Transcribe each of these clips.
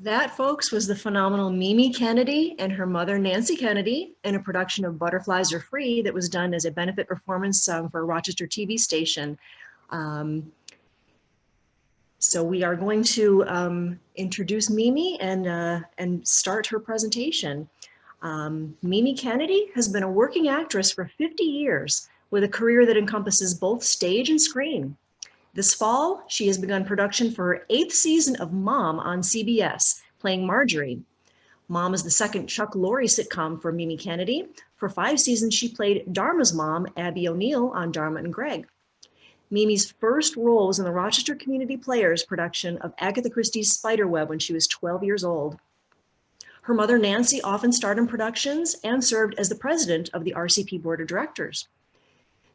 That, folks, was the phenomenal Mimi Kennedy and her mother, Nancy Kennedy, in a production of Butterflies Are Free that was done as a benefit performance for a Rochester TV station. So we are going to introduce Mimi and start her presentation. Mimi Kennedy has been a working actress for 50 years with a career that encompasses both stage and screen. This fall, she has begun production for her 8th season of Mom on CBS, playing Marjorie. Mom is the second Chuck Lorre sitcom for Mimi Kennedy. For 5 seasons, she played Dharma's mom, Abby O'Neill, on Dharma and Greg. Mimi's first role was in the Rochester Community Players production of Agatha Christie's Spiderweb when she was 12 years old. Her mother, Nancy, often starred in productions and served as the president of the RCP Board of Directors.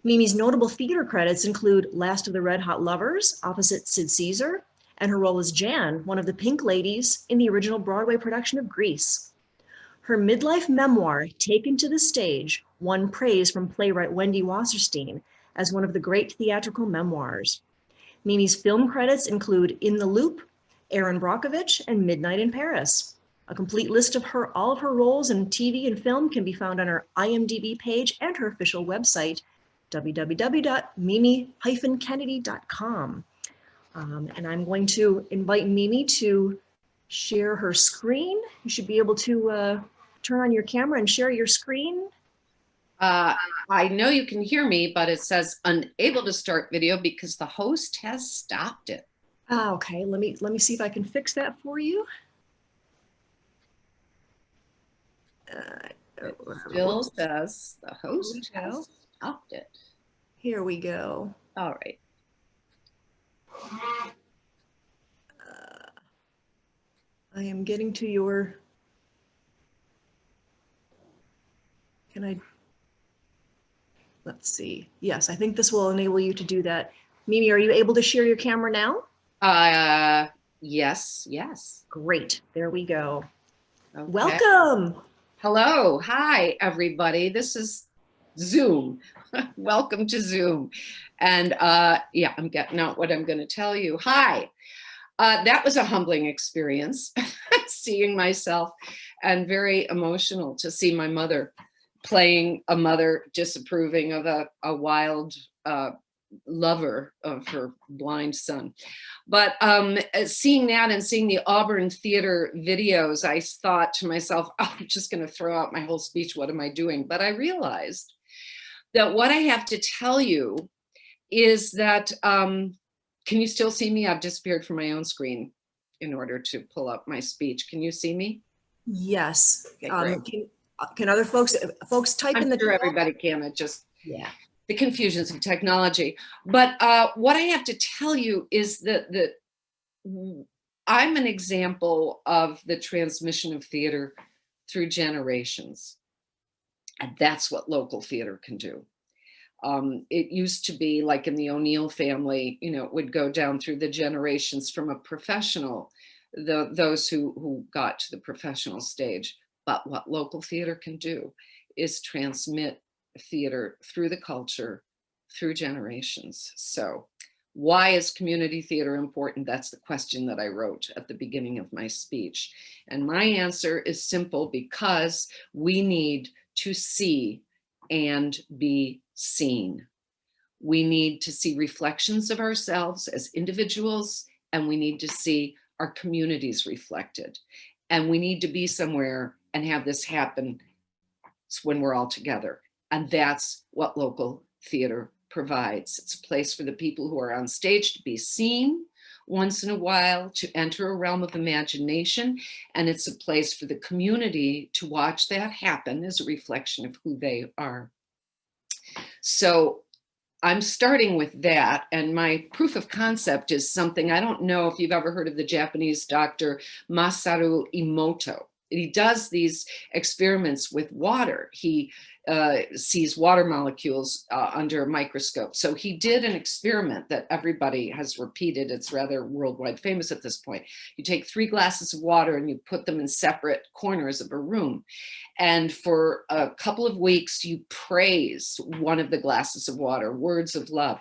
Mimi's notable theater credits include Last of the Red Hot Lovers, opposite Sid Caesar, and her role as Jan, one of the Pink Ladies, in the original Broadway production of Grease. Her midlife memoir, Taken to the Stage, won praise from playwright Wendy Wasserstein as one of the great theatrical memoirs. Mimi's film credits include In the Loop, Erin Brockovich, and Midnight in Paris. A complete list of all of her roles in TV and film can be found on her IMDb page and her official website, www.mimi-kennedy.com. And I'm going to invite Mimi to share her screen. You should be able to turn on your camera and share your screen. I know you can hear me, but it says unable to start video because the host has stopped it. Okay, let me see if I can fix that for you. It still says the host has stopped it. Here we go. All right. I am getting to your, let's see. Yes, I think this will enable you to do that. Mimi, are you able to share your camera now? Yes. Great, there we go. Okay. Welcome. Hello, hi, everybody. This is Zoom. Welcome to Zoom. And yeah, I'm getting out what I'm gonna tell you. Hi, that was a humbling experience, seeing myself, and very emotional to see my mother playing a mother disapproving of a wild lover of her blind son. But seeing that and seeing the Auburn Theater videos, I thought to myself, oh, I'm just going to throw out my whole speech. What am I doing? But I realized that what I have to tell you is that, can you still see me? I've disappeared from my own screen in order to pull up my speech. Can you see me? Yes. Okay, can other folks type in the chat? Everybody can. It just, yeah. The confusions of technology. But what I have to tell you is that I'm an example of the transmission of theater through generations. And that's what local theater can do. It used to be like in the O'Neill family, you know, it would go down through the generations from a professional, those who got to the professional stage. But what local theater can do is transmit theater through the culture, through generations. So why is community theater important? That's the question that I wrote at the beginning of my speech. And my answer is simple: because we need to see and be seen. We need to see reflections of ourselves as individuals, and we need to see our communities reflected. And we need to be somewhere and have this happen when we're all together. And that's what local theater provides. It's a place for the people who are on stage to be seen once in a while, to enter a realm of imagination. And it's a place for the community to watch that happen as a reflection of who they are. So I'm starting with that. And my proof of concept is something, I don't know if you've ever heard of the Japanese doctor Masaru Emoto. He does these experiments with water. He sees water molecules under a microscope. So he did an experiment that everybody has repeated. It's rather worldwide famous at this point. You take 3 glasses of water and you put them in separate corners of a room. And for a couple of weeks, you praise one of the glasses of water, words of love.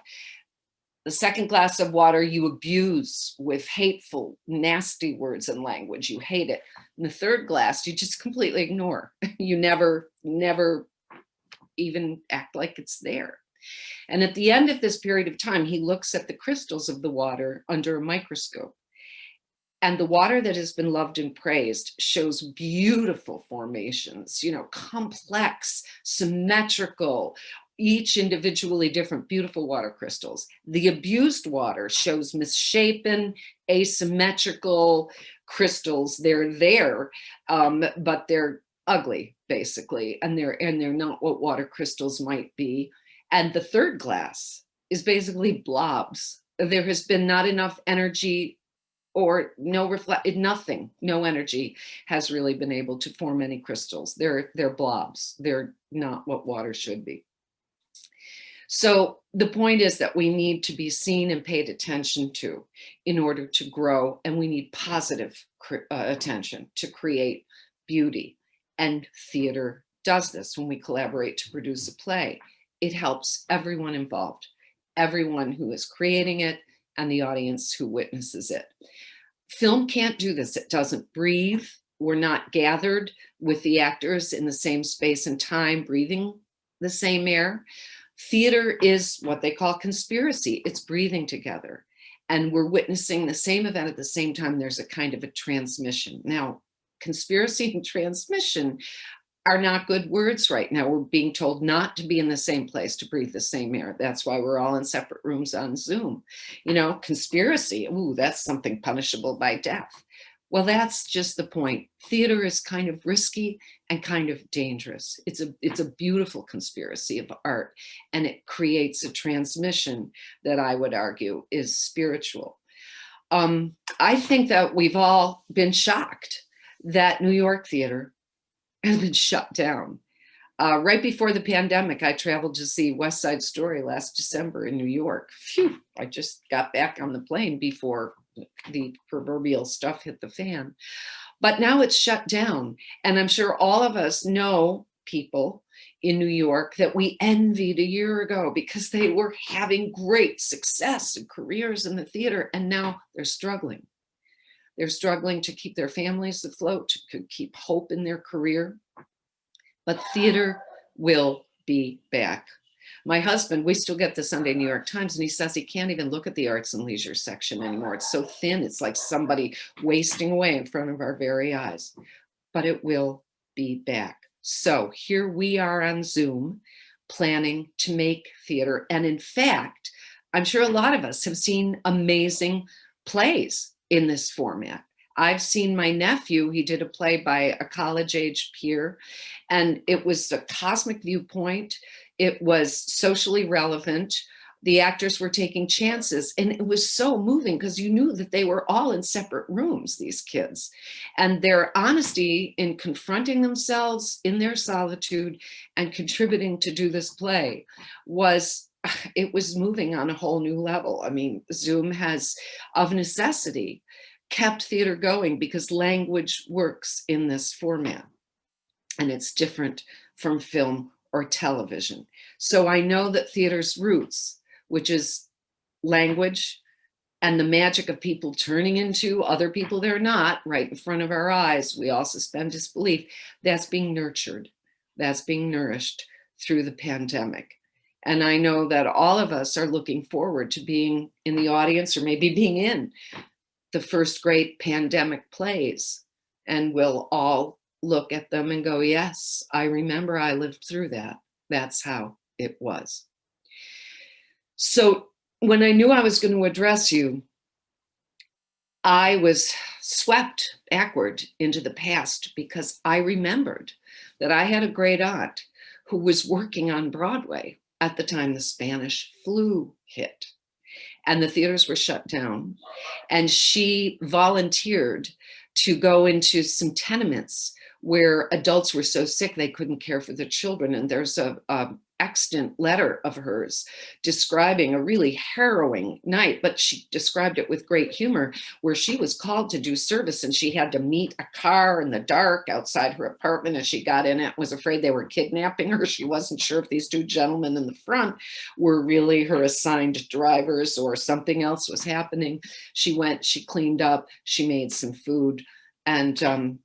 The second glass of water you abuse with hateful, nasty words and language. You hate it. And the third glass you just completely ignore. You never even act like it's there. And at the end of this period of time, he looks at the crystals of the water under a microscope. And the water that has been loved and praised shows beautiful formations, you know, complex, symmetrical, each individually different, beautiful water crystals. The abused water shows misshapen, asymmetrical crystals. They're there, but they're ugly, basically, and they're not what water crystals might be. And the third glass is basically blobs. There has been not enough energy or nothing, no energy has really been able to form any crystals. They're blobs. They're not what water should be. So the point is that we need to be seen and paid attention to in order to grow, and we need positive attention to create beauty. And theater does this when we collaborate to produce a play. It helps everyone involved, everyone who is creating it, and the audience who witnesses it. Film can't do this. It doesn't breathe. We're not gathered with the actors in the same space and time, breathing the same air. Theater is what they call conspiracy. It's breathing together. And we're witnessing the same event at the same time. There's a kind of a transmission. Now, conspiracy and transmission are not good words right now. We're being told not to be in the same place, to breathe the same air. That's why we're all in separate rooms on Zoom. You know, conspiracy, ooh, that's something punishable by death. Well, that's just the point. Theater is kind of risky and kind of dangerous. It's a beautiful conspiracy of art, and it creates a transmission that I would argue is spiritual. I think that we've all been shocked that New York theater has been shut down. Right before the pandemic, I traveled to see West Side Story last December in New York. Phew, I just got back on the plane before the proverbial stuff hit the fan. But now it's shut down. And I'm sure all of us know people in New York that we envied a year ago because they were having great success and careers in the theater, and now they're struggling. They're struggling to keep their families afloat, to keep hope in their career. But theater will be back. My husband, we still get the Sunday New York Times, and he says he can't even look at the arts and leisure section anymore. It's so thin. It's like somebody wasting away in front of our very eyes. But it will be back. So here we are on Zoom planning to make theater. And in fact, I'm sure a lot of us have seen amazing plays in this format. I've seen my nephew, he did a play by a college-age peer, and it was a cosmic viewpoint. It was socially relevant. The actors were taking chances, and it was so moving because you knew that they were all in separate rooms, these kids. And their honesty in confronting themselves in their solitude and contributing to do this play was, it was moving on a whole new level. I mean, Zoom has, of necessity, kept theater going because language works in this format, and it's different from film or television. So I know that theater's roots, which is language and the magic of people turning into other people they're not right in front of our eyes, we all suspend disbelief, that's being nurtured, that's being nourished through the pandemic. And I know that all of us are looking forward to being in the audience, or maybe being in the first great pandemic plays, and we'll all look at them and go, yes, I remember I lived through that. That's how it was. So when I knew I was going to address you, I was swept backward into the past because I remembered that I had a great aunt who was working on Broadway at the time the Spanish flu hit and the theaters were shut down. And she volunteered to go into some tenements where adults were so sick they couldn't care for their children. And there's a extant letter of hers describing a really harrowing night, but she described it with great humor, where she was called to do service and she had to meet a car in the dark outside her apartment, and she got in it, was afraid they were kidnapping her. She wasn't sure if these two gentlemen in the front were really her assigned drivers or something else was happening. She went, she cleaned up, she made some food, and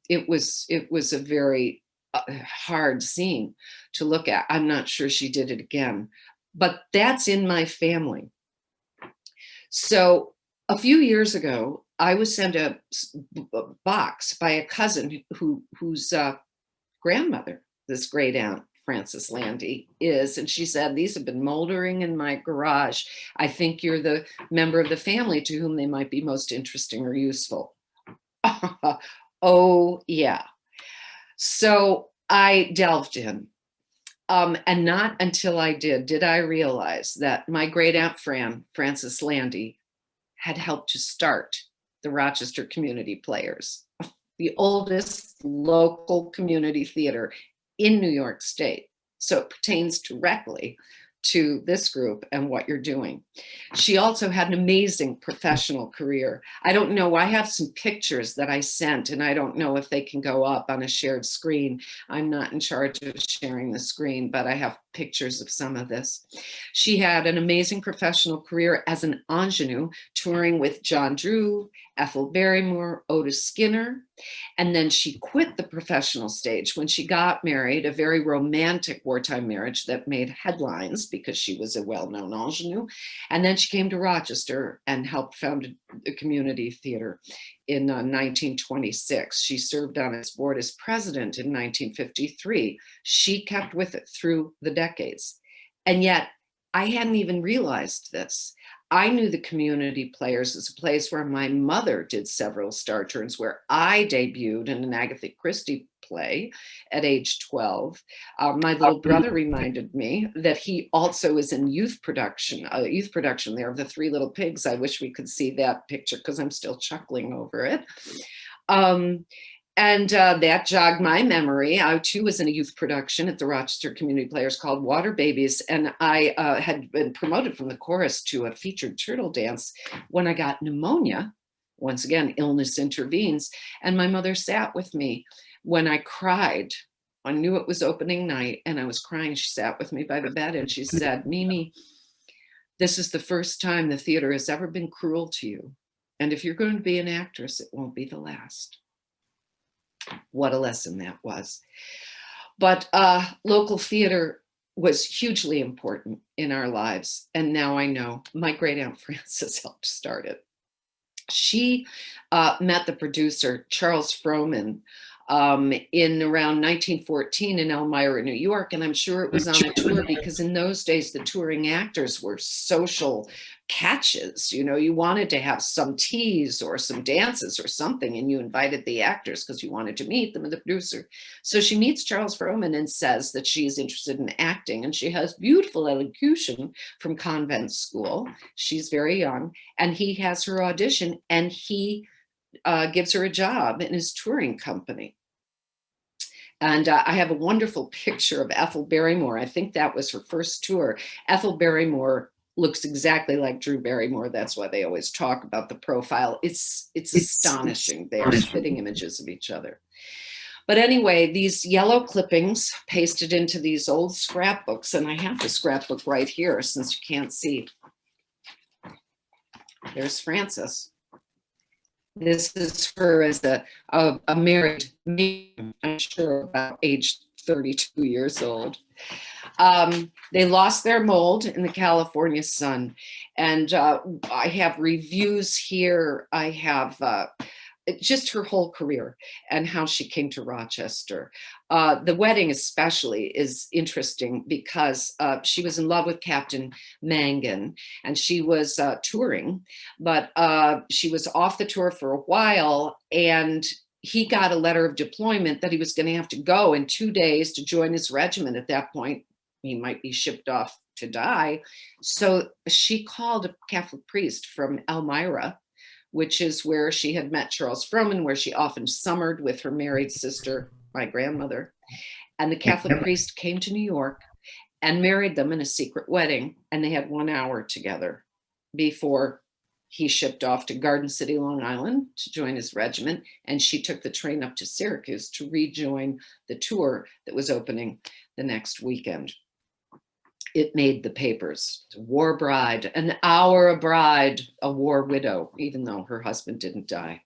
it was a very hard scene to look at. I'm not sure she did it again, but that's in my family. So a few years ago, I was sent a box by a cousin whose grandmother, this great aunt Frances Landy, is, and she said, these have been moldering in my garage. I think you're the member of the family to whom they might be most interesting or useful. Oh yeah. So I delved in, and not until I did I realize that my great aunt Frances Landy, had helped to start the Rochester Community Players, the oldest local community theater in New York State. So it pertains directly to this group and what you're doing. She also had an amazing professional career. I don't know, I have some pictures that I sent, and I don't know if they can go up on a shared screen. I'm not in charge of sharing the screen, but I have pictures of some of this. She had an amazing professional career as an ingenue, touring with John Drew, Ethel Barrymore, Otis Skinner, and then she quit the professional stage when she got married, a very romantic wartime marriage that made headlines because she was a well-known ingenue. And then she came to Rochester and helped found a community theater in 1926. She served on its board as president in 1953. She kept with it through the decades. And yet I hadn't even realized this. I knew the Community Players as a place where my mother did several star turns, where I debuted in an Agatha Christie play at age 12. My little brother reminded me that he also is in youth production there of The Three Little Pigs. I wish we could see that picture because I'm still chuckling over it. And that jogged my memory. I too was in a youth production at the Rochester Community Players called Water Babies. And I had been promoted from the chorus to a featured turtle dance when I got pneumonia. Once again, illness intervenes. And my mother sat with me when I cried. I knew it was opening night and I was crying. She sat with me by the bed and she said, Mimi, this is the first time the theater has ever been cruel to you. And if you're going to be an actress, it won't be the last. What a lesson that was. But local theater was hugely important in our lives. And now I know my great aunt Frances helped start it. She met the producer, Charles Frohman, in around 1914 in Elmira, New York. And I'm sure it was on a tour because in those days, the touring actors were social catches. You know, you wanted to have some teas or some dances or something, and you invited the actors because you wanted to meet them and the producer. So she meets Charles Frohman and says that she is interested in acting, and she has beautiful elocution from convent school. She's very young, and he has her audition, and he gives her a job in his touring company. And I have a wonderful picture of Ethel Barrymore. I think that was her first tour. Ethel Barrymore looks exactly like Drew Barrymore. That's why they always talk about the profile. It's astonishing. They are spitting images of each other. But anyway, these yellow clippings pasted into these old scrapbooks, and I have the scrapbook right here since you can't see. There's Frances. This is her as a married man, I'm sure about age 32 years old. They lost their mold in the California sun. And I have reviews here. I have just her whole career and how she came to Rochester. The wedding especially is interesting because she was in love with Captain Mangan and she was touring, but she was off the tour for a while and he got a letter of deployment that he was going to have to go in 2 days to join his regiment. At that point, he might be shipped off to die. So she called a Catholic priest from Elmira, which is where she had met Charles Frohman, where she often summered with her married sister, my grandmother. And the Catholic priest came to New York and married them in a secret wedding. And they had 1 hour together before he shipped off to Garden City, Long Island to join his regiment. And she took the train up to Syracuse to rejoin the tour that was opening the next weekend. It made the papers. War bride, an hour a bride, a war widow, even though her husband didn't die.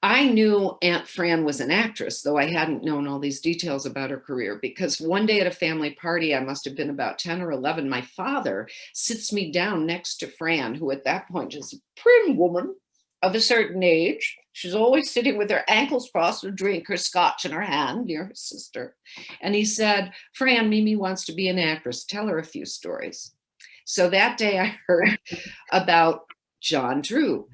I knew Aunt Fran was an actress, though I hadn't known all these details about her career, because one day at a family party, I must have been about 10 or 11, my father sits me down next to Fran, who at that point is a prim woman of a certain age. She's always sitting with her ankles crossed with a drink, her scotch in her hand near her sister. And he said, Fran, Mimi wants to be an actress. Tell her a few stories. So that day I heard about John Drew.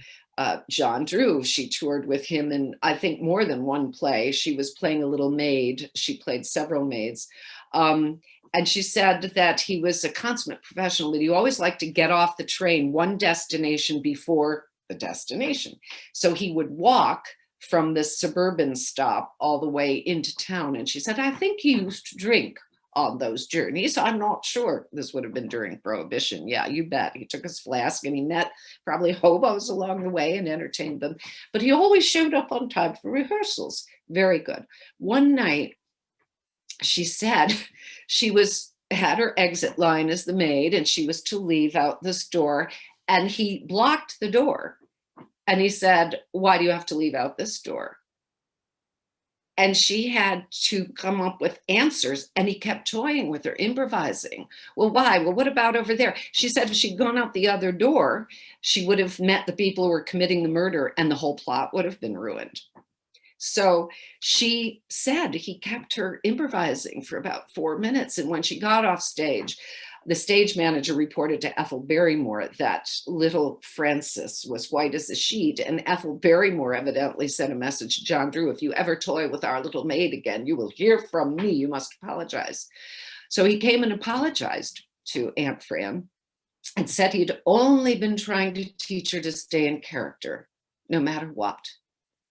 John Drew, she toured with him in, I think, more than one play. She was playing a little maid. She played several maids. And she said that he was a consummate professional, but he always liked to get off the train one destination before the destination. So he would walk from the suburban stop all the way into town. And she said, I think he used to drink on those journeys. I'm not sure. This would have been during Prohibition. Yeah, you bet. He took his flask and he met probably hobos along the way and entertained them. But he always showed up on time for rehearsals. Very good. One night, she said she had her exit line as the maid and she was to leave out this door, and he blocked the door. And he said, why do you have to leave out this door? And she had to come up with answers, and he kept toying with her, improvising. Well, why? Well, what about over there? She said if she'd gone out the other door, she would have met the people who were committing the murder, and the whole plot would have been ruined. So she said he kept her improvising for about 4 minutes. And when she got off stage, the stage manager reported to Ethel Barrymore that little Frances was white as a sheet. And Ethel Barrymore evidently sent a message to John Drew, if you ever toy with our little maid again, you will hear from me. You must apologize. So he came and apologized to Aunt Fran and said he'd only been trying to teach her to stay in character, no matter what.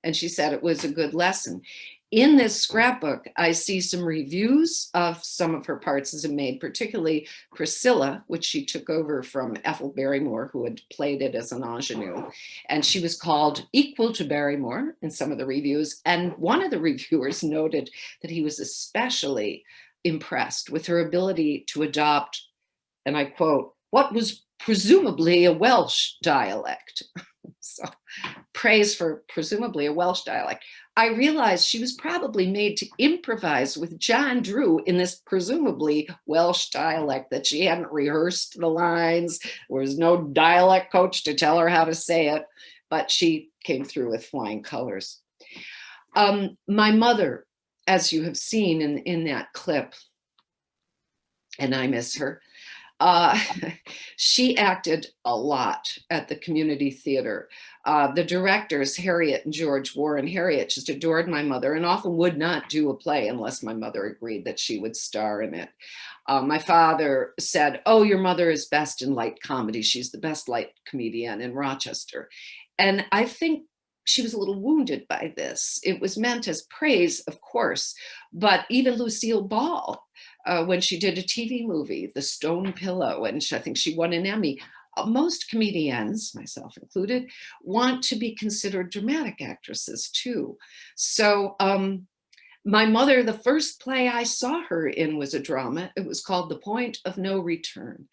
And she said it was a good lesson. In this scrapbook, I see some reviews of some of her parts as a maid, particularly Priscilla, which she took over from Ethel Barrymore, who had played it as an ingenue. And she was called equal to Barrymore in some of the reviews. And one of the reviewers noted that he was especially impressed with her ability to adopt, and I quote, what was presumably a Welsh dialect. So praise for presumably a Welsh dialect. I realized she was probably made to improvise with John Drew in this presumably Welsh dialect, that she hadn't rehearsed the lines. There was no dialect coach to tell her how to say it, but she came through with flying colors. My mother, as you have seen in that clip, and I miss her, she acted a lot at the community theater. The directors, Harriet and George Warren, Harriet just adored my mother and often would not do a play unless my mother agreed that she would star in it. My father said, oh, your mother is best in light comedy. She's the best light comedian in Rochester. And I think she was a little wounded by this. It was meant as praise, of course, but even Lucille Ball, when she did a TV movie, The Stone Pillow, and I think she won an Emmy, most comedians, myself included, want to be considered dramatic actresses too. So my mother, the first play I saw her in was a drama. It was called The Point of No Return.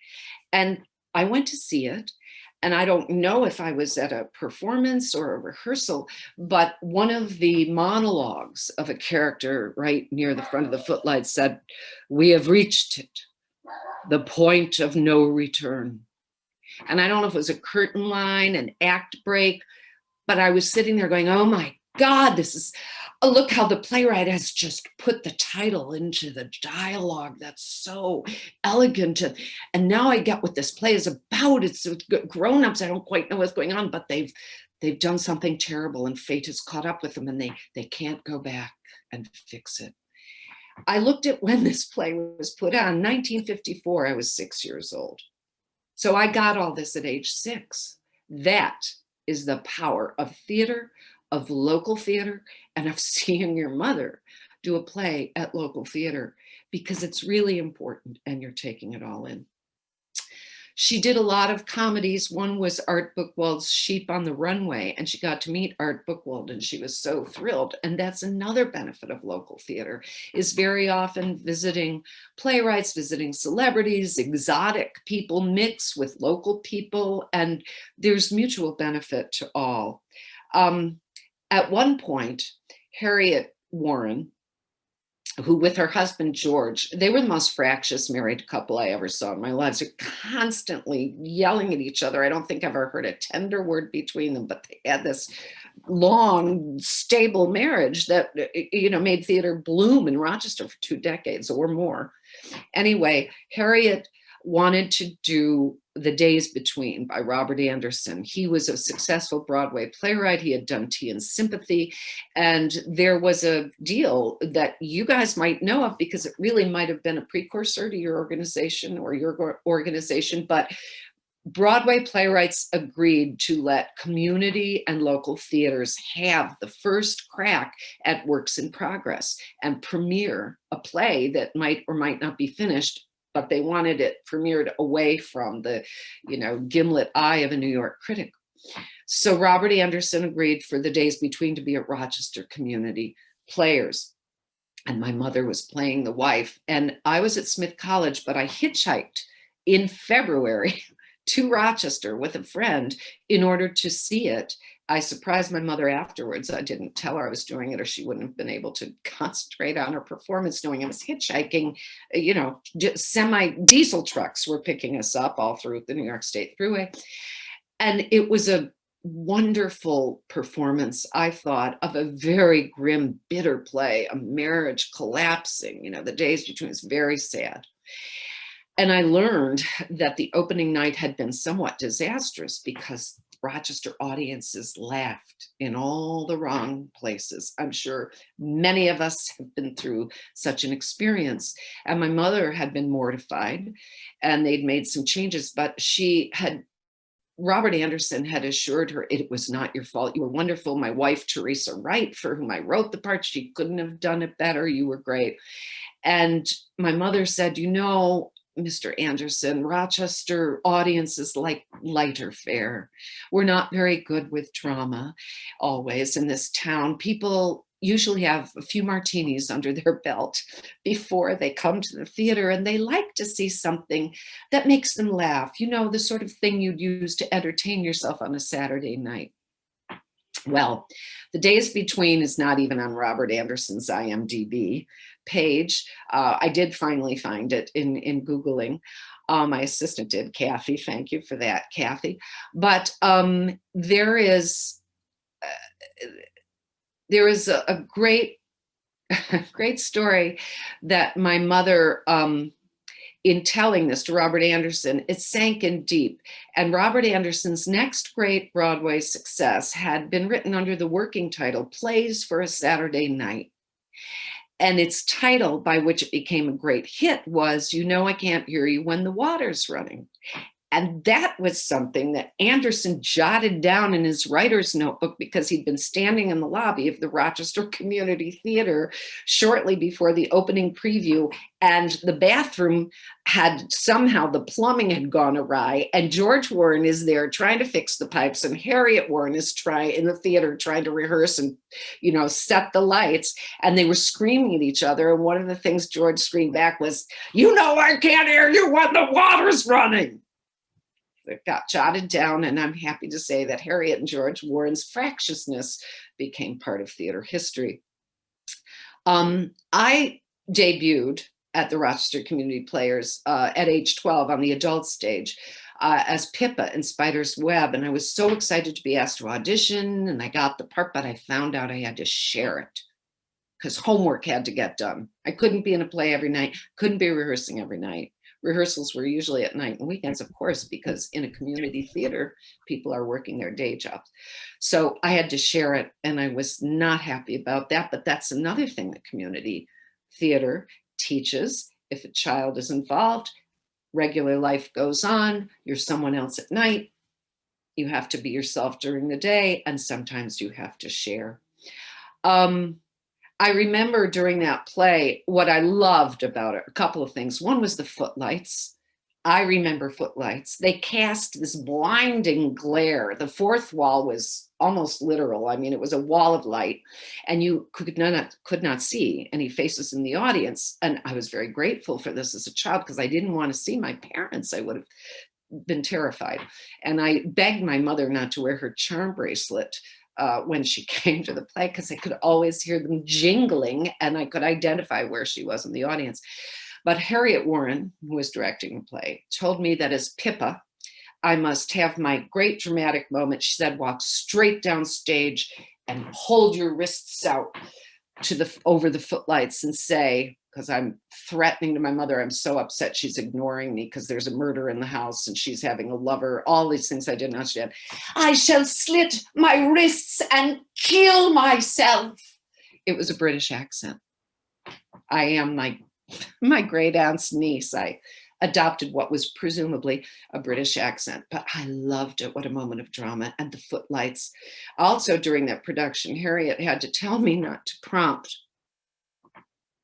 And I went to see it. And I don't know if I was at a performance or a rehearsal, but one of the monologues of a character right near the front of the footlights said, we have reached it, the point of no return. And I don't know if it was a curtain line, an act break, but I was sitting there going, oh my God, this is, look how the playwright has just put the title into the dialogue. That's so elegant. And now I get what this play is about. It's grown-ups. I don't quite know what's going on, but they've done something terrible and fate has caught up with them and they can't go back and fix it. I looked at when this play was put on, 1954, I was 6 years old. So I got all this at age 6. That is the power of theater, of local theater, and of seeing your mother do a play at local theater because it's really important and you're taking it all in. She did a lot of comedies. One was Art Buchwald's Sheep on the Runway, and she got to meet Art Buchwald, and she was so thrilled. And that's another benefit of local theater, is very often visiting playwrights, visiting celebrities, exotic people mix with local people, and there's mutual benefit to all. At one point, Harriet Warren, who with her husband George, they were the most fractious married couple I ever saw in my life. They're constantly yelling at each other. I don't think I've ever heard a tender word between them, but they had this long, stable marriage that, you know, made theater bloom in Rochester for 2 decades or more. Anyway, Harriet wanted to do The Days Between by Robert Anderson. He was a successful Broadway playwright. He had done Tea and Sympathy. And there was a deal that you guys might know of because it really might have been a precursor to your organization or your organization. But Broadway playwrights agreed to let community and local theaters have the first crack at works in progress and premiere a play that might or might not be finished, but they wanted it premiered away from the, you know, gimlet eye of a New York critic. So Robert Anderson agreed for The Days Between to be at Rochester Community Players. And my mother was playing the wife, and I was at Smith College, but I hitchhiked in February to Rochester with a friend in order to see it. I surprised my mother afterwards. I didn't tell her I was doing it, or she wouldn't have been able to concentrate on her performance knowing I was hitchhiking. You know, semi-diesel trucks were picking us up all through the New York State Thruway. And it was a wonderful performance, I thought, of a very grim, bitter play, a marriage collapsing. You know, The Days Between is very sad. And I learned that the opening night had been somewhat disastrous because Rochester audiences laughed in all the wrong places. I'm sure many of us have been through such an experience. And my mother had been mortified, and they'd made some changes, but Robert Anderson had assured her, it was not your fault. You were wonderful. My wife, Teresa Wright, for whom I wrote the part, she couldn't have done it better. You were great. And my mother said, you know, Mr. Anderson, Rochester audiences like lighter fare. We're not very good with drama always in this town. People usually have a few martinis under their belt before they come to the theater, and they like to see something that makes them laugh. You know, the sort of thing you'd use to entertain yourself on a Saturday night. Well, The Days Between is not even on Robert Anderson's IMDb page. I did finally find it in Googling. My assistant did, Kathy. Thank you for that, Kathy. But there is a great, great story that my mother, in telling this to Robert Anderson, it sank in deep. And Robert Anderson's next great Broadway success had been written under the working title, Plays for a Saturday Night. And its title, by which it became a great hit, was You Know I Can't Hear You When the Water's Running. And that was something that Anderson jotted down in his writer's notebook because he'd been standing in the lobby of the Rochester Community Theater shortly before the opening preview, and the bathroom had somehow, the plumbing had gone awry, and George Warren is there trying to fix the pipes, and Harriet Warren is in the theater trying to rehearse and, you know, set the lights, and they were screaming at each other. And one of the things George screamed back was, "You know I can't hear you when the water's running." It got jotted down, and I'm happy to say that Harriet and George Warren's fractiousness became part of theater history. I debuted at the Rochester Community Players at age 12 on the adult stage as Pippa in Spider's Web, and I was so excited to be asked to audition, and I got the part, but I found out I had to share it because homework had to get done. I couldn't be in a play every night, couldn't be rehearsing every night. Rehearsals were usually at night and weekends, of course, because in a community theater, people are working their day jobs. So I had to share it, and I was not happy about that. But that's another thing that community theater teaches. If a child is involved, regular life goes on, you're someone else at night, you have to be yourself during the day, and sometimes you have to share. I remember during that play, what I loved about it, a couple of things. One was the footlights. I remember footlights. They cast this blinding glare. The fourth wall was almost literal. I mean, it was a wall of light, and you could not see any faces in the audience. And I was very grateful for this as a child because I didn't want to see my parents. I would have been terrified. And I begged my mother not to wear her charm bracelet when she came to the play because I could always hear them jingling and I could identify where she was in the audience. But Harriet Warren, who was directing the play, told me that as Pippa, I must have my great dramatic moment. She said, walk straight down stage and hold your wrists out to over the footlights and say, because I'm threatening to my mother, I'm so upset she's ignoring me because there's a murder in the house and she's having a lover, all these things I didn't understand. I shall slit my wrists and kill myself. It was a British accent. I am my great aunt's niece. I adopted what was presumably a British accent, but I loved it. What a moment of drama. And the footlights. Also during that production, Harriet had to tell me not to prompt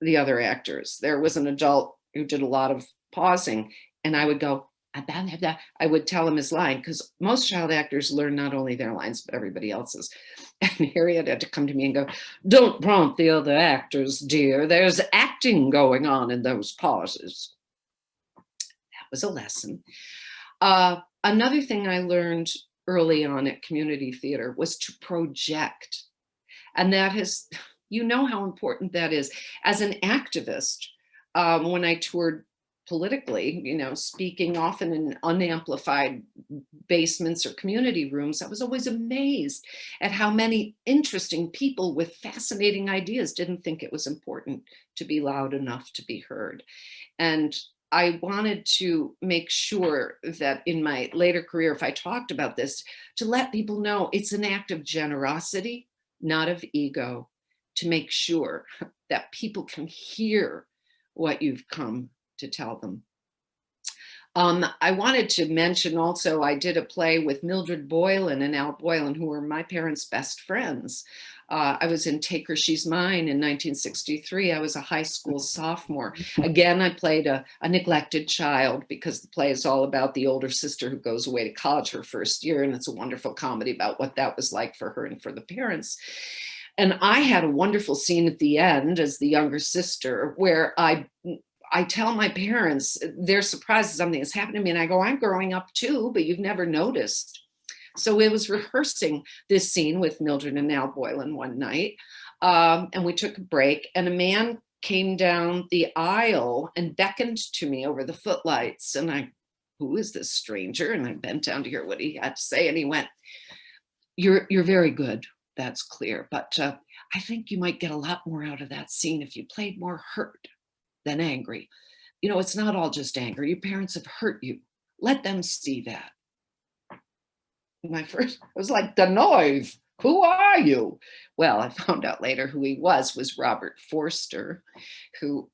the other actors. There was an adult who did a lot of pausing, and I would go, I would tell him his line, because most child actors learn not only their lines, but everybody else's. And Harriet had to come to me and go, don't prompt the other actors, dear. There's acting going on in those pauses. That was a lesson. Another thing I learned early on at community theater was to project. And that has, you know how important that is. As an activist, when I toured politically, you know, speaking often in unamplified basements or community rooms, I was always amazed at how many interesting people with fascinating ideas didn't think it was important to be loud enough to be heard. And I wanted to make sure that in my later career, if I talked about this, to let people know it's an act of generosity, not of ego, to make sure that people can hear what you've come to tell them. I wanted to mention also, I did a play with Mildred Boylan and Al Boylan, who were my parents' best friends. I was in Take Her, She's Mine in 1963. I was a high school sophomore. Again, I played a neglected child because the play is all about the older sister who goes away to college her first year. And it's a wonderful comedy about what that was like for her and for the parents. And I had a wonderful scene at the end as the younger sister where I tell my parents, they're surprised something has happened to me. And I go, I'm growing up too, but you've never noticed. So I was rehearsing this scene with Mildred and Al Boylan one night. And we took a break and a man came down the aisle and beckoned to me over the footlights. And who is this stranger? And I bent down to hear what he had to say. And he went, you're very good. That's clear. But I think you might get a lot more out of that scene if you played more hurt than angry. You know, it's not all just anger. Your parents have hurt you. Let them see that. I was like, Danoiv, who are you? Well, I found out later who he was Robert Forster, who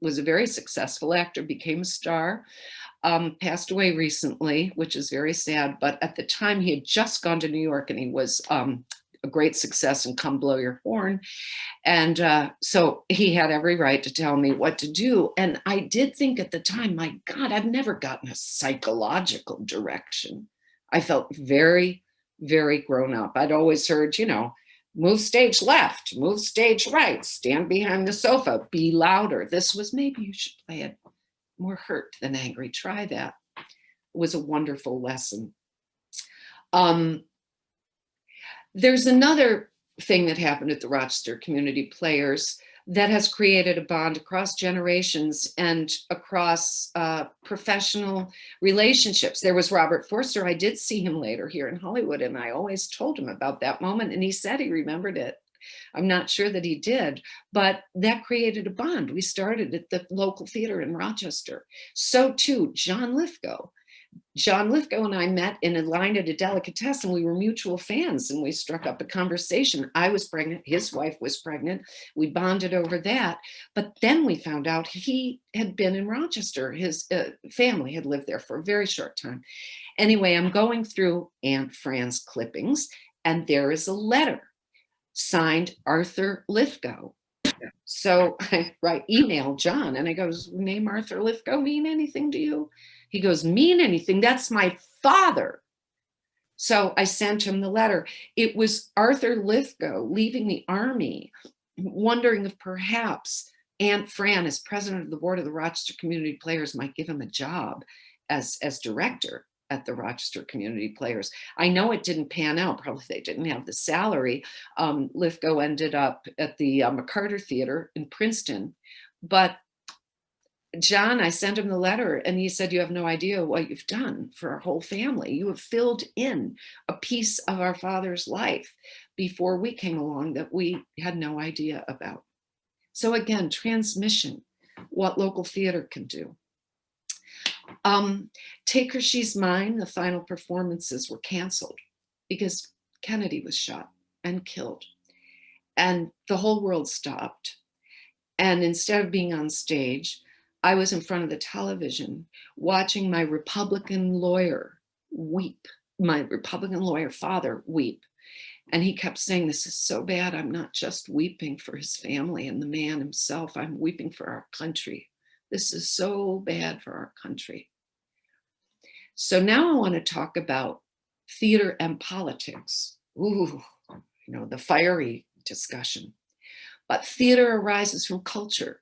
was a very successful actor, became a star, passed away recently, which is very sad. But at the time he had just gone to New York and he was a great success in Come Blow Your Horn. And so he had every right to tell me what to do. And I did think at the time, my God, I've never gotten a psychological direction. I felt very, very grown up. I'd always heard, you know, move stage left, move stage right, stand behind the sofa, be louder. This was, maybe you should play it more hurt than angry. Try that. It was a wonderful lesson. There's another thing that happened at the Rochester Community Players that has created a bond across generations and across professional relationships. There was Robert Forster. I did see him later here in Hollywood, and I always told him about that moment, and he said he remembered it. I'm not sure that he did, but that created a bond. We started at the local theater in Rochester. So too, John Lithgow. John Lithgow and I met in a line at a delicatessen. We were mutual fans and we struck up a conversation. I was pregnant, his wife was pregnant. We bonded over that. But then we found out he had been in Rochester. His family had lived there for a very short time. Anyway, I'm going through Aunt Fran's clippings and there is a letter signed Arthur Lithgow. So I email John and I goes, name Arthur Lithgow mean anything to you? He goes, mean anything? That's my father. So I sent him the letter. It was Arthur Lithgow leaving the army, wondering if perhaps Aunt Fran, as president of the board of the Rochester Community Players, might give him a job as director at the Rochester Community Players. I know it didn't pan out. Probably they didn't have the salary. Lithgow ended up at the McCarter Theater in Princeton. But John, I sent him the letter and he said, you have no idea what you've done for our whole family. You have filled in a piece of our father's life before we came along that we had no idea about. So again, transmission, what local theater can do. Take Her, She's Mine, the final performances were canceled because Kennedy was shot and killed and the whole world stopped. And instead of being on stage, I was in front of the television watching my Republican lawyer weep, my Republican lawyer father weep. And he kept saying, this is so bad. I'm not just weeping for his family and the man himself. I'm weeping for our country. This is so bad for our country. So now I want to talk about theater and politics. Ooh, the fiery discussion. But theater arises from culture.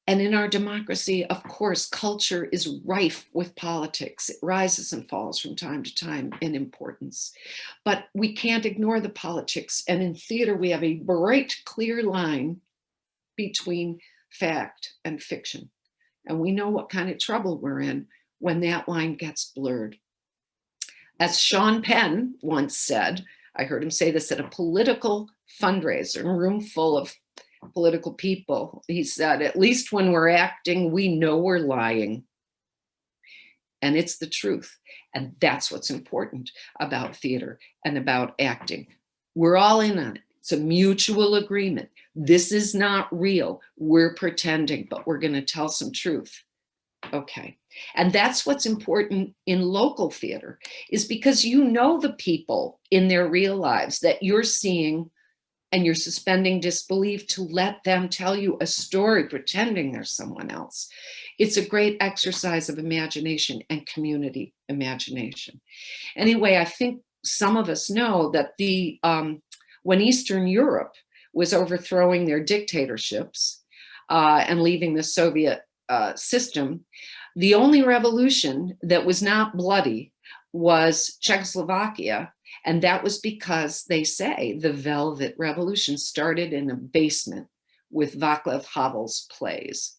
And in our democracy, of course, culture is rife with politics. It rises and falls from time to time in importance. But we can't ignore the politics. And in theater, we have a bright, clear line between fact and fiction. And we know what kind of trouble we're in when that line gets blurred. As Sean Penn once said, I heard him say this at a political fundraiser in a room full of political people. He said, at least when we're acting, we know we're lying. And it's the truth. And that's what's important about theater and about acting. We're all in on it. It's a mutual agreement. This is not real. We're pretending, but we're going to tell some truth. Okay. And that's what's important in local theater, is because you know the people in their real lives that you're seeing, and you're suspending disbelief to let them tell you a story, pretending there's someone else. It's a great exercise of imagination and community imagination. Anyway, I think some of us know that when Eastern Europe was overthrowing their dictatorships and leaving the Soviet system, the only revolution that was not bloody was Czechoslovakia. And that was because they say the Velvet Revolution started in a basement with Václav Havel's plays.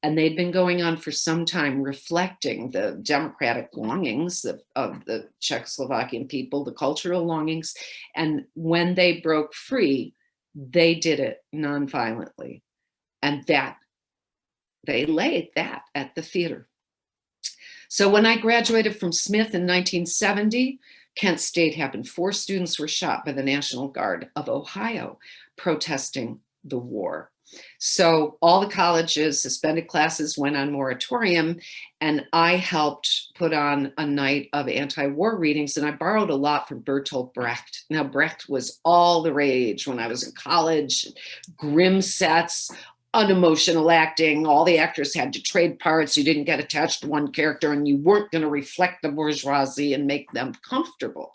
And they'd been going on for some time, reflecting the democratic longings of the Czechoslovakian people, the cultural longings. And when they broke free, they did it nonviolently. And that they laid that at the theater. So when I graduated from Smith in 1970, Kent State happened. 4 students were shot by the National Guard of Ohio protesting the war. So all the colleges suspended classes, went on moratorium, and I helped put on a night of anti-war readings, and I borrowed a lot from Bertolt Brecht. Now, Brecht was all the rage when I was in college, grim sets, unemotional acting. All the actors had to trade parts. You didn't get attached to one character, and you weren't going to reflect the bourgeoisie and make them comfortable.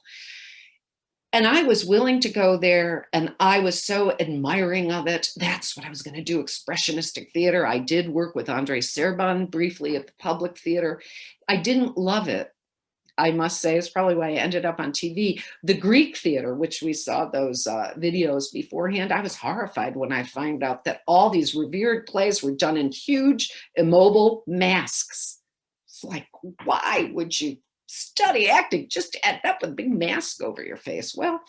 And I was willing to go there, and I was so admiring of it. That's what I was going to do, expressionistic theater. I did work with Andrei Serban briefly at the Public Theater. I didn't love it, I must say. Is probably why I ended up on TV. The Greek theater, which we saw those videos beforehand, I was horrified when I found out that all these revered plays were done in huge, immobile masks. It's like, why would you study acting just to end up with a big mask over your face? Well,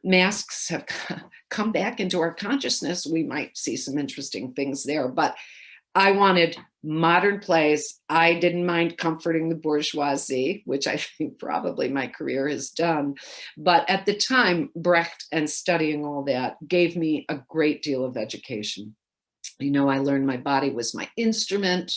masks have come back into our consciousness. We might see some interesting things there, but I wanted modern plays. I didn't mind comforting the bourgeoisie, which I think probably my career has done. But at the time, Brecht and studying all that gave me a great deal of education. You know, I learned my body was my instrument.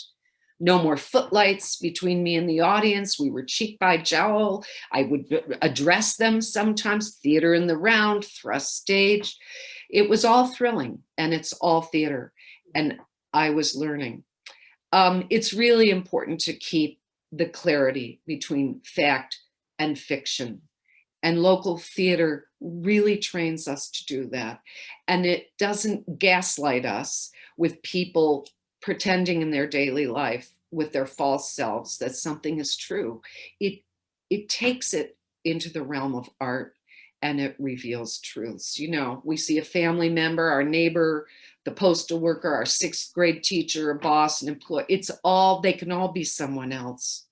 No more footlights between me and the audience. We were cheek by jowl. I would address them sometimes, theater in the round, thrust stage. It was all thrilling, and it's all theater, and I was learning. It's really important to keep the clarity between fact and fiction. And local theater really trains us to do that. And it doesn't gaslight us with people pretending in their daily life with their false selves that something is true. It, it takes it into the realm of art and it reveals truths. You know, we see a family member, our neighbor, the postal worker, our sixth grade teacher, a boss, an employee. It's all, they can all be someone else.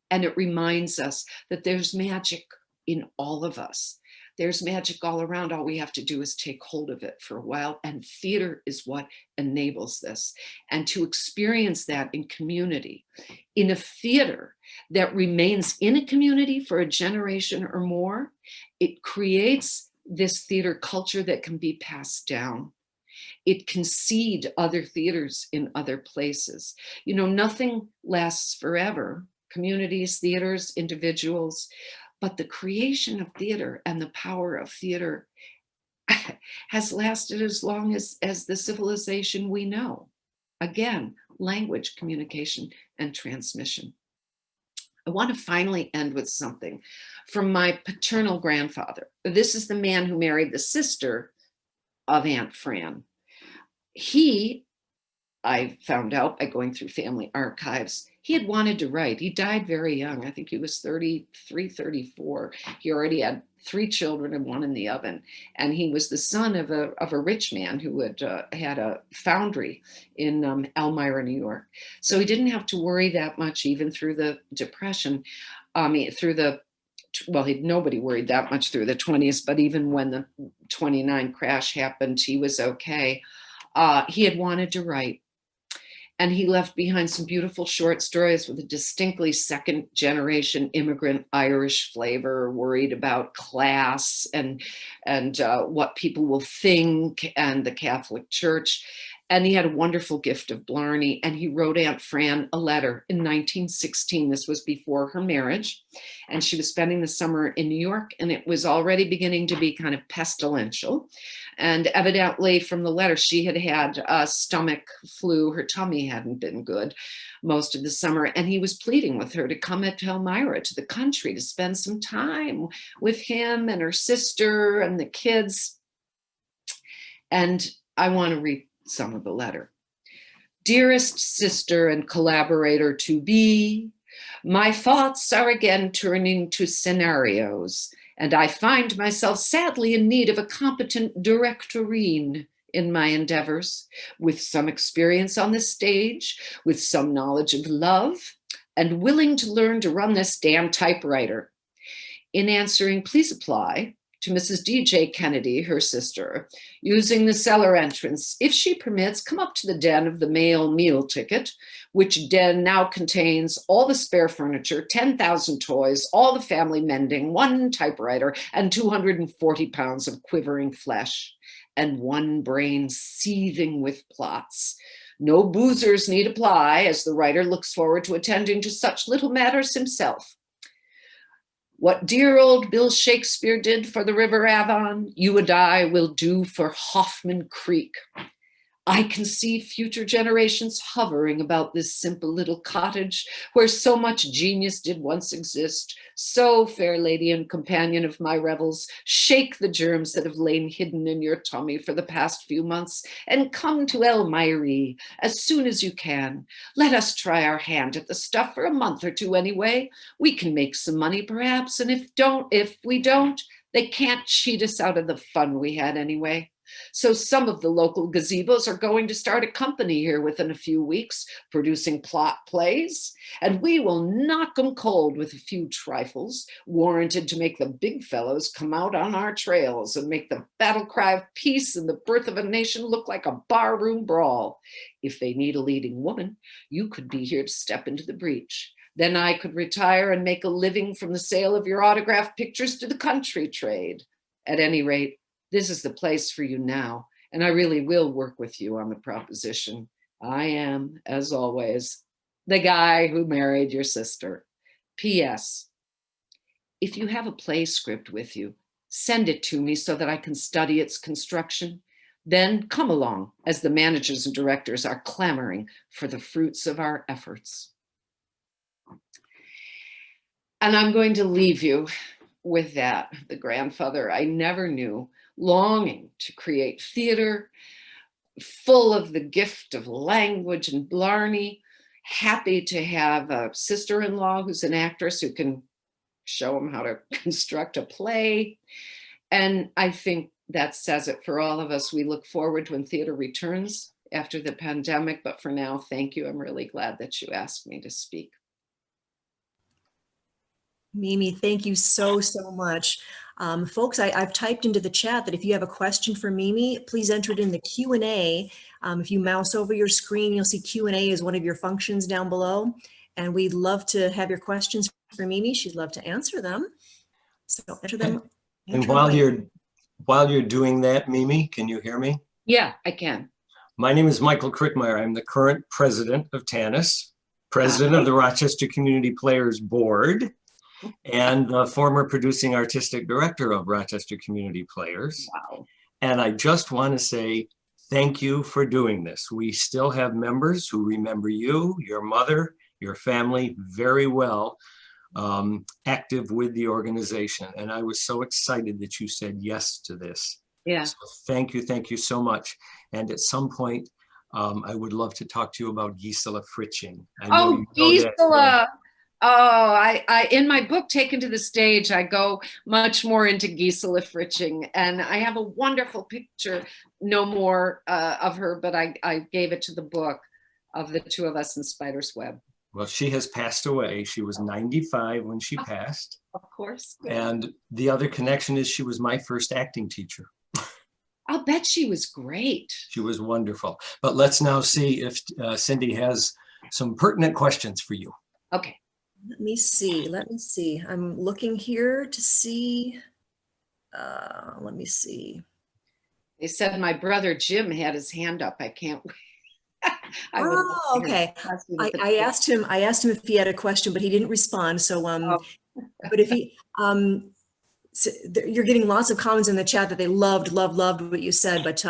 And it reminds us that there's magic in all of us. There's magic all around. All we have to do is take hold of it for a while. And theater is what enables this. And to experience that in community, in a theater that remains in a community for a generation or more, it creates this theater culture that can be passed down. It can seed other theaters in other places. You know, nothing lasts forever. Communities, theaters, individuals, but the creation of theater and the power of theater has lasted as long as the civilization we know. Again, language, communication, and transmission. I want to finally end with something from my paternal grandfather. This is the man who married the sister of Aunt Fran. He, I found out by going through family archives, he had wanted to write. He died very young. I think he was 33, 34. He already had 3 children and 1 in the oven. And he was the son of a rich man who had had a foundry in Elmira, New York. So he didn't have to worry that much even through the Depression, nobody worried that much through the 20s, but even when the 29 crash happened, he was okay. He had wanted to write. And he left behind some beautiful short stories with a distinctly second generation immigrant Irish flavor, worried about class and what people will think and the Catholic Church. And he had a wonderful gift of Blarney. And he wrote Aunt Fran a letter in 1916. This was before her marriage. And she was spending the summer in New York. And it was already beginning to be kind of pestilential. And evidently from the letter, she had had a stomach flu. Her tummy hadn't been good most of the summer. And he was pleading with her to come to Elmira, to the country, to spend some time with him and her sister and the kids. And I want to read some of the letter. Dearest sister and collaborator to be, my thoughts are again turning to scenarios, and I find myself sadly in need of a competent directorine in my endeavors, with some experience on the stage, with some knowledge of love, and willing to learn to run this damn typewriter. In answering, please apply to Mrs. D.J. Kennedy, her sister, using the cellar entrance. If she permits, come up to the den of the mail meal ticket, which den now contains all the spare furniture, 10,000 toys, all the family mending, 1 typewriter, and 240 pounds of quivering flesh, and 1 brain seething with plots. No boozers need apply, as the writer looks forward to attending to such little matters himself. What dear old Bill Shakespeare did for the River Avon, you and I will do for Hoffman Creek. I can see future generations hovering about this simple little cottage where so much genius did once exist. So, fair lady and companion of my revels, shake the germs that have lain hidden in your tummy for the past few months and come to Elmira as soon as you can. Let us try our hand at the stuff for a month or 2 anyway. We can make some money perhaps, and if we don't, they can't cheat us out of the fun we had anyway. So some of the local gazebos are going to start a company here within a few weeks, producing plot plays, and we will knock them cold with a few trifles, warranted to make the big fellows come out on our trails and make the battle cry of peace and the birth of a nation look like a barroom brawl. If they need a leading woman, you could be here to step into the breach. Then I could retire and make a living from the sale of your autographed pictures to the country trade. At any rate, this is the place for you now, and I really will work with you on the proposition. I am, as always, the guy who married your sister. P.S. If you have a play script with you, send it to me so that I can study its construction. then come along as the managers and directors are clamoring for the fruits of our efforts. And I'm going to leave you with that, the grandfather I never knew, longing to create theater, full of the gift of language and blarney, happy to have a sister-in-law who's an actress who can show him how to construct a play. And I think that says it for all of us. We look forward to when theater returns after the pandemic, but for now, thank you. I'm really glad that you asked me to speak. Mimi, thank you so, so much. Folks, I've typed into the chat that if you have a question for Mimi, please enter it in the Q&A. If you mouse over your screen, you'll see Q&A is one of your functions down below. And we'd love to have your questions for Mimi. She'd love to answer them. So enter them. And while you're doing that, Mimi, can you hear me? Yeah, I can. My name is Michael Krickmeyer. I'm the current president of TANYS, president of the Rochester Community Players Board, and the former producing artistic director of Rochester Community Players. Wow. And I just want to say thank you for doing this. We still have members who remember you, your mother, your family very well, active with the organization. And I was so excited that you said yes to this. Yeah. So thank you so much. And at some point, I would love to talk to you about Gisela Fritching. Oh, Gisela. Oh, I in my book, Taken to the Stage, I go much more into Gisela Fritching, and I have a wonderful picture, no more of her, but I gave it to the book of the two of us in Spider's Web. Well, she has passed away. She was 95 when she passed. Of course. And the other connection is she was my first acting teacher. I'll bet she was great. She was wonderful. But let's now see if Cindy has some pertinent questions for you. Okay. Let me see. I'm looking here to see. Let me see. They said my brother Jim had his hand up. I can't wait. Oh, okay. I asked him if he had a question, but he didn't respond. So, but if he, so you're getting lots of comments in the chat that they loved what you said. But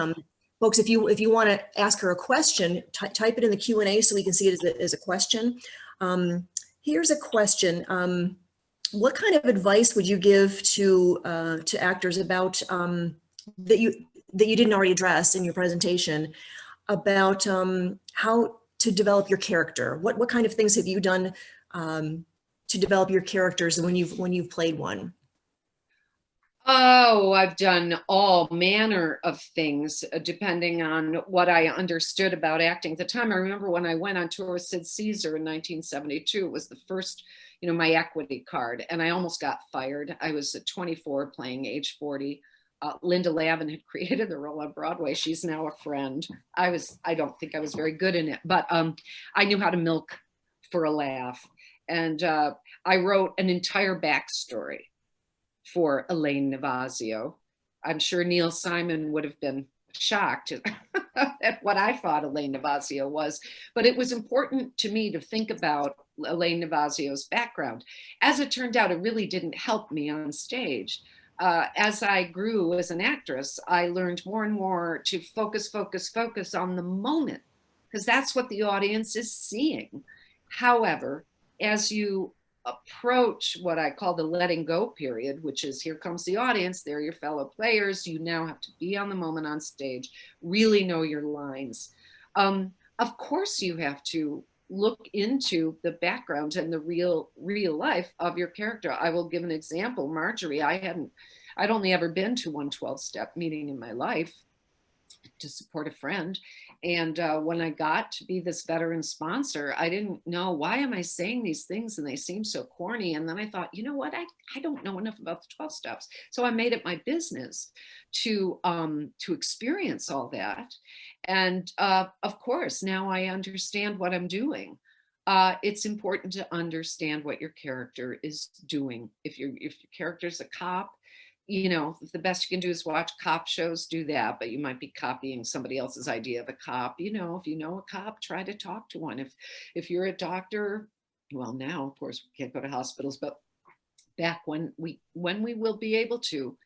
folks, if you want to ask her a question, type it in the Q&A so we can see it as a question. Here's a question. What kind of advice would you give to actors about that you didn't already address in your presentation about how to develop your character? What kind of things have you done to develop your characters when you've played one? Oh, I've done all manner of things depending on what I understood about acting at the time. I remember when I went on tour with Sid Caesar in 1972, it was the first, my equity card, and I almost got fired. I was at 24 playing age 40. Linda Lavin had created the role on Broadway. She's now a friend. I don't think I was very good in it, but I knew how to milk for a laugh. And I wrote an entire backstory for Elaine Navazio. I'm sure Neil Simon would have been shocked at what I thought Elaine Navazio was, but it was important to me to think about Elaine Navazio's background. As it turned out, it really didn't help me on stage. As I grew as an actress, I learned more and more to focus on the moment, because that's what the audience is seeing. However, as you approach what I call the letting go period, which is here comes the audience, they're your fellow players, you now have to be on the moment on stage, really know your lines. Of course you have to look into the background and the real life of your character. I will give an example. Marjorie, I'd only ever been to one 12-step meeting in my life to support a friend. And when I got to be this veteran sponsor, I didn't know, why am I saying these things and they seem so corny? And then I thought, you know what, I don't know enough about the 12 steps. So I made it my business to experience all that. And of course, now I understand what I'm doing. It's important to understand what your character is doing. If your character's a cop, if the best you can do is watch cop shows, do that, but you might be copying somebody else's idea of a cop. If you know a cop, try to talk to one. If you're a doctor, well, now, of course, we can't go to hospitals, but back when we will be able to,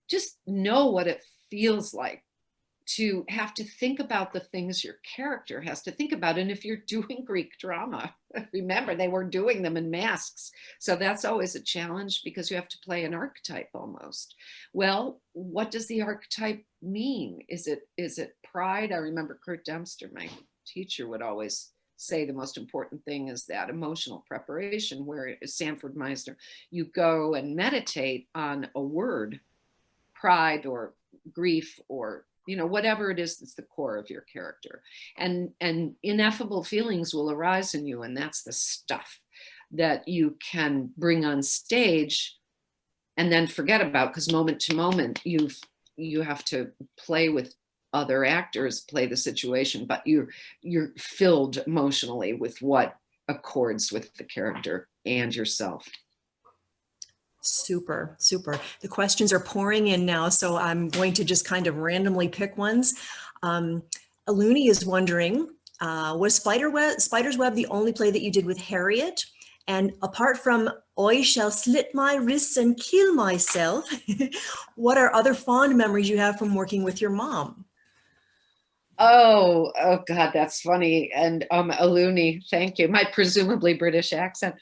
just know what it feels like to have to think about the things your character has to think about. And if you're doing Greek drama, remember, they were doing them in masks. So that's always a challenge because you have to play an archetype almost. Well, what does the archetype mean? Is it pride? I remember Kurt Dempster, my teacher, would always say the most important thing is that emotional preparation, where Sanford Meisner, you go and meditate on a word, pride or grief, or whatever it is that's the core of your character, and ineffable feelings will arise in you, and that's the stuff that you can bring on stage and then forget about, because moment to moment you have to play with other actors, play the situation, but you're filled emotionally with what accords with the character and yourself. Super, super. The questions are pouring in now, so I'm going to just kind of randomly pick ones. Aluni is wondering, was Spider's Web the only play that you did with Harriet? And apart from "I shall slit my wrists and kill myself," what are other fond memories you have from working with your mom? Oh God, that's funny. And Aluni, thank you. My presumably British accent.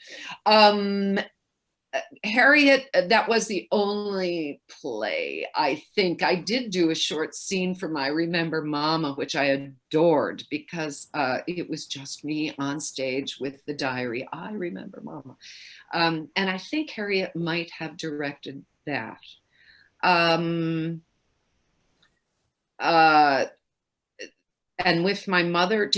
Harriet, that was the only play. I think I did do a short scene from I Remember Mama, which I adored, because it was just me on stage with the diary, I Remember Mama. And I think Harriet might have directed that. And with my mother,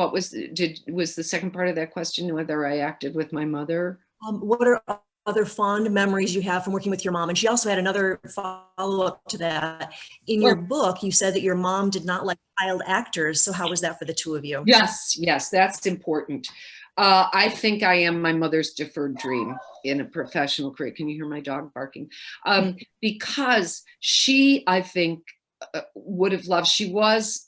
was the second part of that question whether I acted with my mother? What are other fond memories you have from working with your mom? And she also had another follow-up to that. In your book, you said that your mom did not like child actors. So how was that for the two of you? Yes, that's important. I think I am my mother's deferred dream in a professional career. Can you hear my dog barking? Because she, I think, would have loved, she was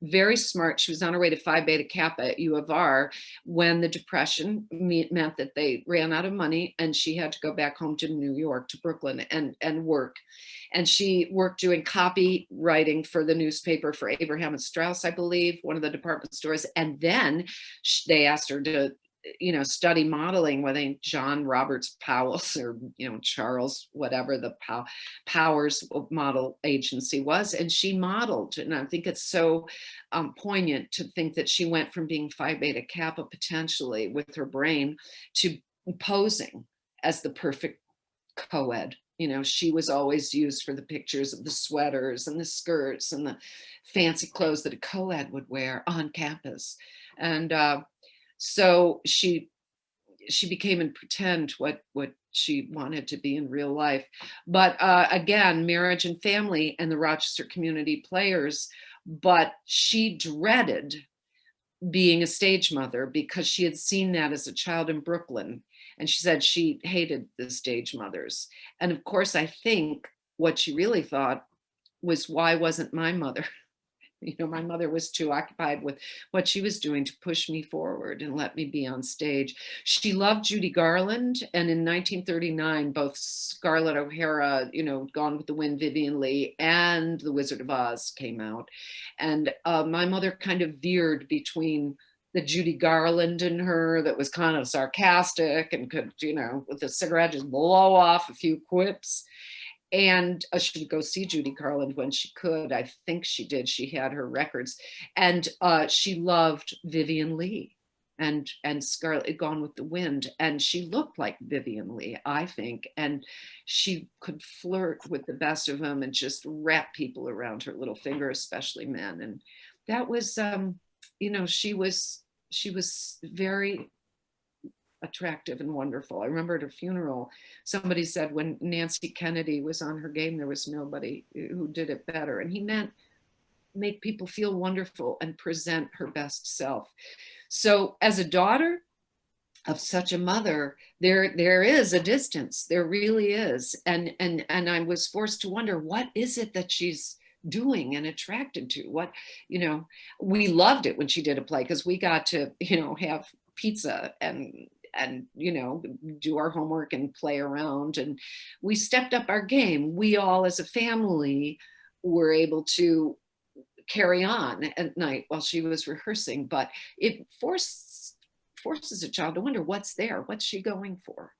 very smart. She was on her way to Phi Beta Kappa at U of R when the Depression meant that they ran out of money, and she had to go back home to New York, to Brooklyn, and work. And she worked doing copywriting for the newspaper for Abraham and Strauss, I believe, one of the department stores. And then they asked her to study modeling with John Roberts Powell's, or Charles, whatever the Powers model agency was, and she modeled. And I think it's so poignant to think that she went from being Phi Beta Kappa potentially with her brain to posing as the perfect co-ed. She was always used for the pictures of the sweaters and the skirts and the fancy clothes that a co-ed would wear on campus. And so she became in pretend what she wanted to be in real life. But again, Marriage and Family and the Rochester Community Players, but she dreaded being a stage mother because she had seen that as a child in Brooklyn. And she said she hated the stage mothers. And of course, I think what she really thought was, why wasn't my mother? My mother was too occupied with what she was doing to push me forward and let me be on stage. She loved Judy Garland. And in 1939, both Scarlett O'Hara, Gone with the Wind, Vivien Leigh, and The Wizard of Oz came out. And my mother kind of veered between the Judy Garland in her that was kind of sarcastic and could, with a cigarette just blow off a few quips. And she would go see Judy Garland when she could. I think she did. She had her records. And she loved Vivien Leigh and Scarlett, Gone with the Wind. And she looked like Vivien Leigh, I think. And she could flirt with the best of them and just wrap people around her little finger, especially men. And that was, she was very attractive and wonderful. I remember at her funeral, somebody said when Nancy Kennedy was on her game, there was nobody who did it better. And he meant make people feel wonderful and present her best self. So as a daughter of such a mother, there is a distance. There really is. And I was forced to wonder, what is it that she's doing and attracted to? What, we loved it when she did a play because we got to, have pizza and do our homework and play around, and we stepped up our game. We all as a family were able to carry on at night while she was rehearsing, but it forces a child to wonder what's there, what's she going for?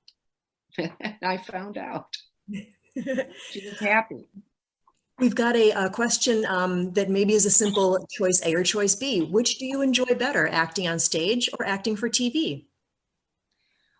And I found out. She was happy. We've got a question that maybe is a simple choice A or choice B. Which do you enjoy better, acting on stage or acting for TV?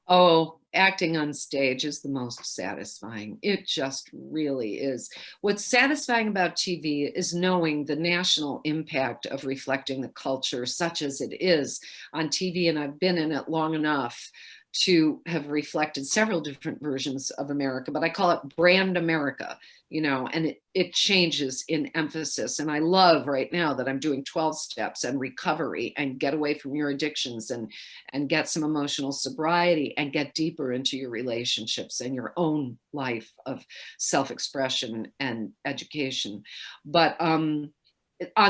Oh, acting on stage is the most satisfying. It just really is. What's satisfying about TV is knowing the national impact of reflecting the culture such as it is on TV, and I've been in it long enough to have reflected several different versions of America, but I call it brand America, and it changes in emphasis. And I love right now that I'm doing 12 steps and recovery and get away from your addictions and get some emotional sobriety and get deeper into your relationships and your own life of self-expression and education. But on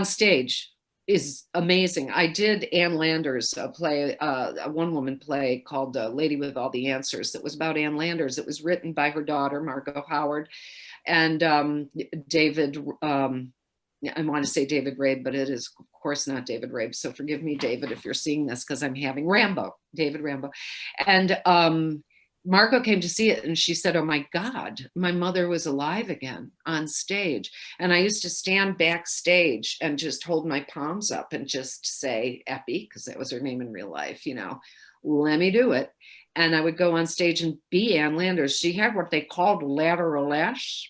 stage is amazing. I did Ann Landers play, a one-woman play called Lady with All the Answers that was about Ann Landers. It was written by her daughter, Margot Howard, and David, I want to say David Rabe, but it is of course not David Rabe. So forgive me, David, if you're seeing this, because I'm having David Rambo. And Margot came to see it and she said, oh my God, my mother was alive again on stage. And I used to stand backstage and just hold my palms up and just say, Epi, because that was her name in real life, let me do it. And I would go on stage and be Ann Landers. She had what they called lateral S.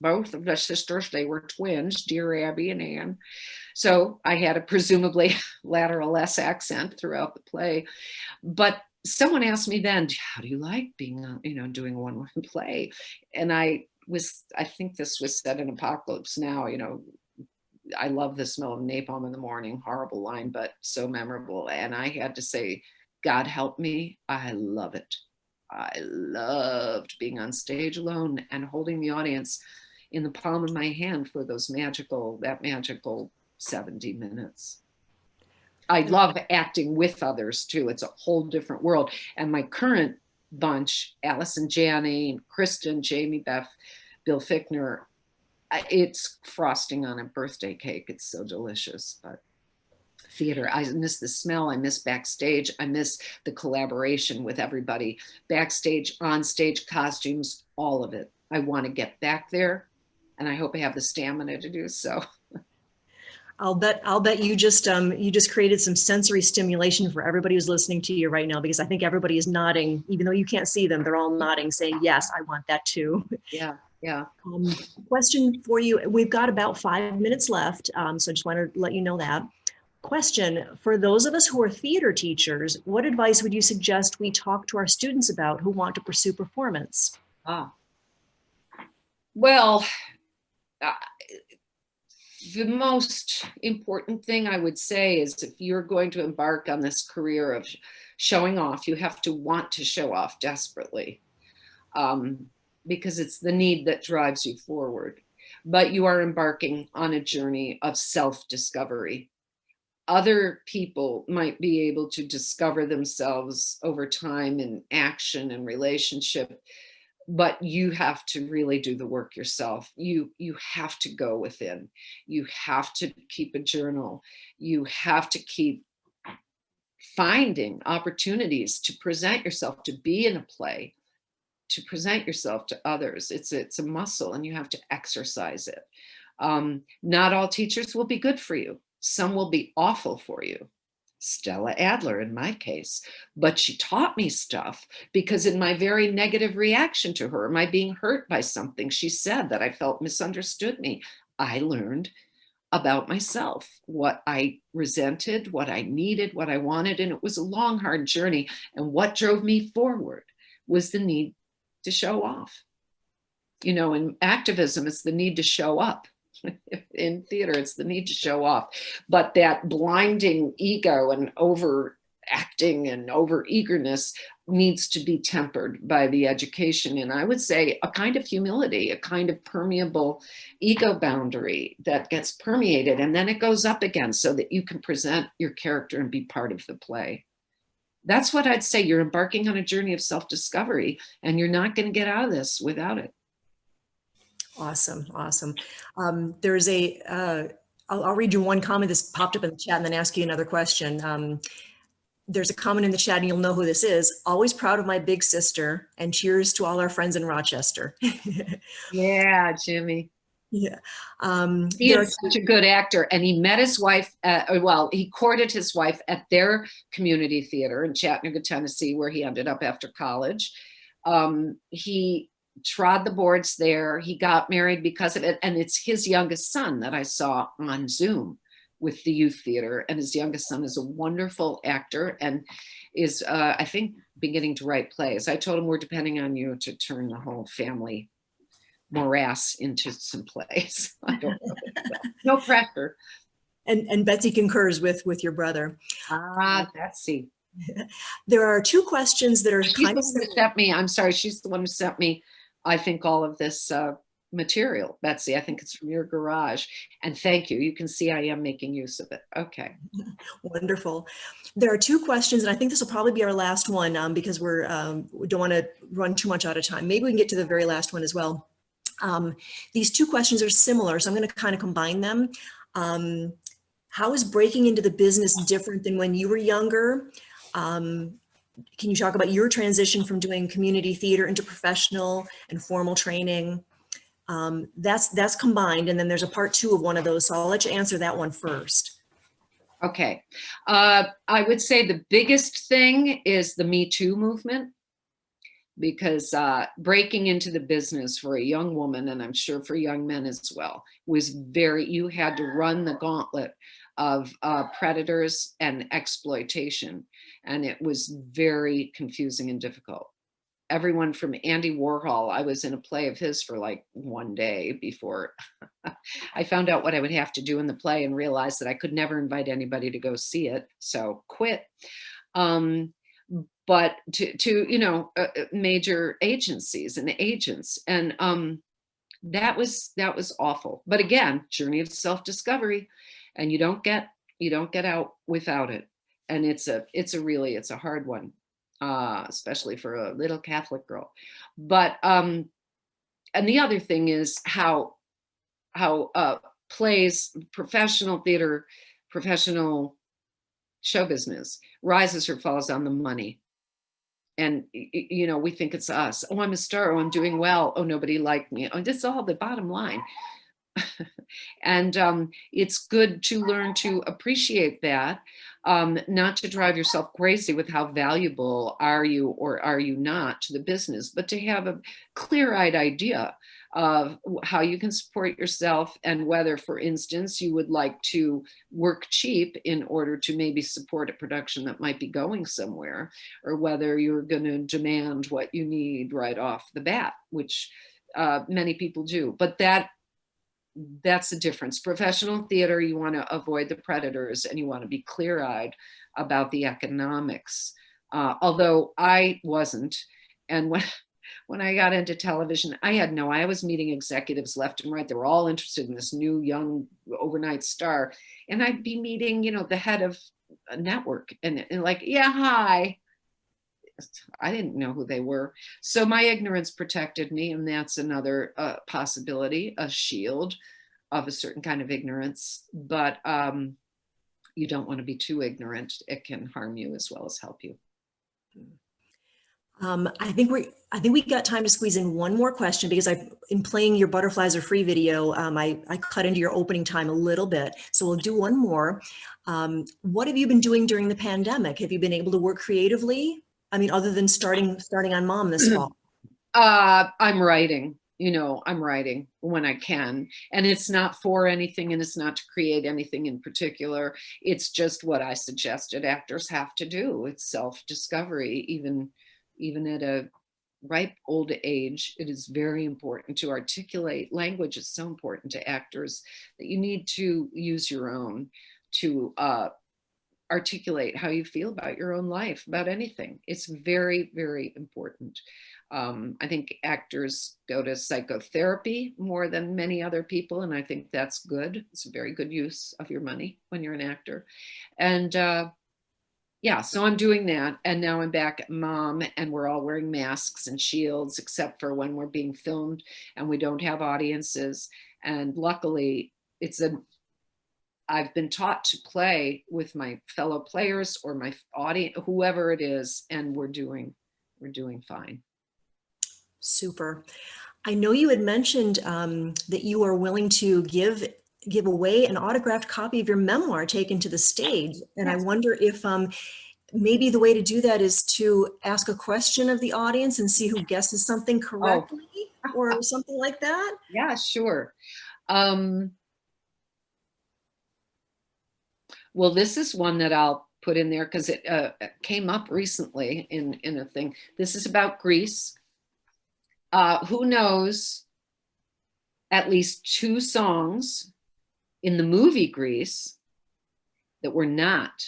Both of the sisters, they were twins, dear Abby and Ann. So I had a presumably lateral S accent throughout the play. But someone asked me then, how do you like being, doing a one-woman play? And I think this was said in Apocalypse Now, I love the smell of napalm in the morning, horrible line, but so memorable. And I had to say, God help me, I love it. I loved being on stage alone and holding the audience in the palm of my hand for that magical 70 minutes. I love acting with others too. It's a whole different world. And my current bunch, Allison Janney, Kristen, Jamie, Beth, Bill Fichtner, it's frosting on a birthday cake. It's so delicious. But theater, I miss the smell. I miss backstage. I miss the collaboration with everybody. Backstage, on stage, costumes, all of it. I want to get back there, and I hope I have the stamina to do so. I'll bet you just created some sensory stimulation for everybody who's listening to you right now, because I think everybody is nodding, even though you can't see them, they're all nodding, saying, yes, I want that too. Yeah. Question for you. We've got about 5 minutes left. So I just want to let you know that. Question, for those of us who are theater teachers, what advice would you suggest we talk to our students about who want to pursue performance? Well, the most important thing I would say is if you're going to embark on this career of showing off, you have to want to show off desperately, because it's the need that drives you forward. But you are embarking on a journey of self-discovery. Other people might be able to discover themselves over time in action and relationship, but you have to really do the work yourself. You have to go within. You have to keep a journal. You have to keep finding opportunities to present yourself, to be in a play, to present yourself to others. It's a muscle and you have to exercise it. Not all teachers will be good for you. Some will be awful for you. Stella Adler in my case, but she taught me stuff because in my very negative reaction to her, my being hurt by something she said that I felt misunderstood me, I learned about myself, what I resented, what I needed, what I wanted. And it was a long, hard journey. And what drove me forward was the need to show off. In activism, it's the need to show up. In theater, it's the need to show off. But that blinding ego and overacting and over eagerness needs to be tempered by the education. And I would say a kind of humility, a kind of permeable ego boundary that gets permeated and then it goes up again so that you can present your character and be part of the play. That's what I'd say. You're embarking on a journey of self-discovery and you're not going to get out of this without it. Awesome. Awesome. There's a I'll read you one comment that's popped up in the chat and then ask you another question. There's a comment in the chat and you'll know who this is. Always proud of my big sister, and cheers to all our friends in Rochester. Yeah, Jimmy. Yeah. He is such a good actor, and he met his wife, well, he courted his wife at their community theater in Chattanooga, Tennessee, where he ended up after college. He trod the boards there. He got married because of it, and it's his youngest son that I saw on Zoom with the youth theater, and his youngest son is a wonderful actor and is, I think, beginning to write plays. I told him we're depending on you to turn the whole family morass into some plays. I don't know. No pressure. And Betsy concurs with your brother. Ah, Betsy. There are two questions that are She's kind the of one who sent me, I'm sorry, she's the one who sent me, I think, all of this material, Betsy. I think it's from your garage. And thank you. You can see I am making use of it. Okay. Wonderful. There are two questions, and I think this will probably be our last one because we don't want to run too much out of time. Maybe we can get to the very last one as well. These two questions are similar, so I'm going to kind of combine them. How is breaking into the business different than when you were younger? Can you talk about your transition from doing community theater into professional and formal training? That's combined, and then there's a part two of one of those, so I'll let you answer that one first. Okay. I would say the biggest thing is the Me Too movement, because breaking into the business for a young woman, and I'm sure for young men as well, was you had to run the gauntlet of predators and exploitation. And it was very confusing and difficult. Everyone from Andy Warhol, I was in a play of his for like one day before I found out what I would have to do in the play and realized that I could never invite anybody to go see it. So quit. But to major agencies and agents, and that was awful. But again, journey of self-discovery, and you don't get out without it. And it's a hard one, especially for a little Catholic girl. But and the other thing is how plays, professional theater, professional show business rises or falls on the money. And, we think it's us. Oh, I'm a star. Oh, I'm doing well. Oh, nobody liked me. Oh, that's all the bottom line. And it's good to learn to appreciate that, not to drive yourself crazy with how valuable are you or are you not to the business, but to have a clear-eyed idea of how you can support yourself, and whether, for instance, you would like to work cheap in order to maybe support a production that might be going somewhere, or whether you're going to demand what you need right off the bat, which many people do. But that's the difference. Professional theater, you want to avoid the predators and you want to be clear-eyed about the economics. Although I wasn't. And when I got into television, I was meeting executives left and right. They were all interested in this new young overnight star. And I'd be meeting, the head of a network and like, yeah, hi. I didn't know who they were. So my ignorance protected me. And that's another possibility, a shield of a certain kind of ignorance. But you don't want to be too ignorant. It can harm you as well as help you. I think we got time to squeeze in one more question, because in playing your Butterflies Are Free video, I cut into your opening time a little bit. So we'll do one more. What have you been doing during the pandemic? Have you been able to work creatively? I mean, other than starting on Mom this fall? I'm writing. I'm writing when I can, and it's not for anything, and it's not to create anything in particular. It's just what I suggested actors have to do. It's self-discovery, even at a ripe old age. It is very important to articulate. Language is so important to actors that you need to use your own to articulate how you feel about your own life, about anything. It's very, very important. I think actors go to psychotherapy more than many other people, and I think that's good. It's a very good use of your money when you're an actor. And yeah, so I'm doing that. And now I'm back at Mom, and we're all wearing masks and shields, except for when we're being filmed and we don't have audiences. And luckily, it's a I've been taught to play with my fellow players or my audience, whoever it is, and we're doing fine. Super. I know you had mentioned that you are willing to give away an autographed copy of your memoir taken to the stage. And I wonder if maybe the way to do that is to ask a question of the audience and see who guesses something correctly or something like that. Yeah, sure. Well, this is one that I'll put in there because it came up recently in a thing. This is about Greece. Who knows at least 2 songs in the movie Grease that were not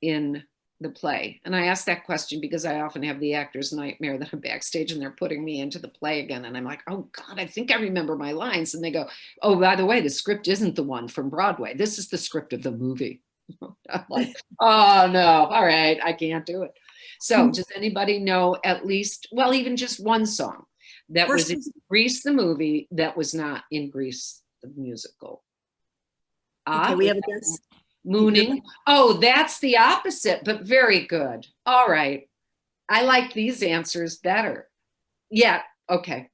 in the play? And I ask that question because I often have the actor's nightmare that I'm backstage and they're putting me into the play again. And I'm like, oh God, I think I remember my lines. And they go, oh, by the way, the script isn't the one from Broadway. This is the script of the movie. I'm like, oh no, all right, I can't do it. So does anybody know at least, well, even just one song that was in Grease the movie that was not in Grease the musical? Okay, we have a guess. Mooning. Oh, that's the opposite, but very good. All right. I like these answers better. Yeah, okay.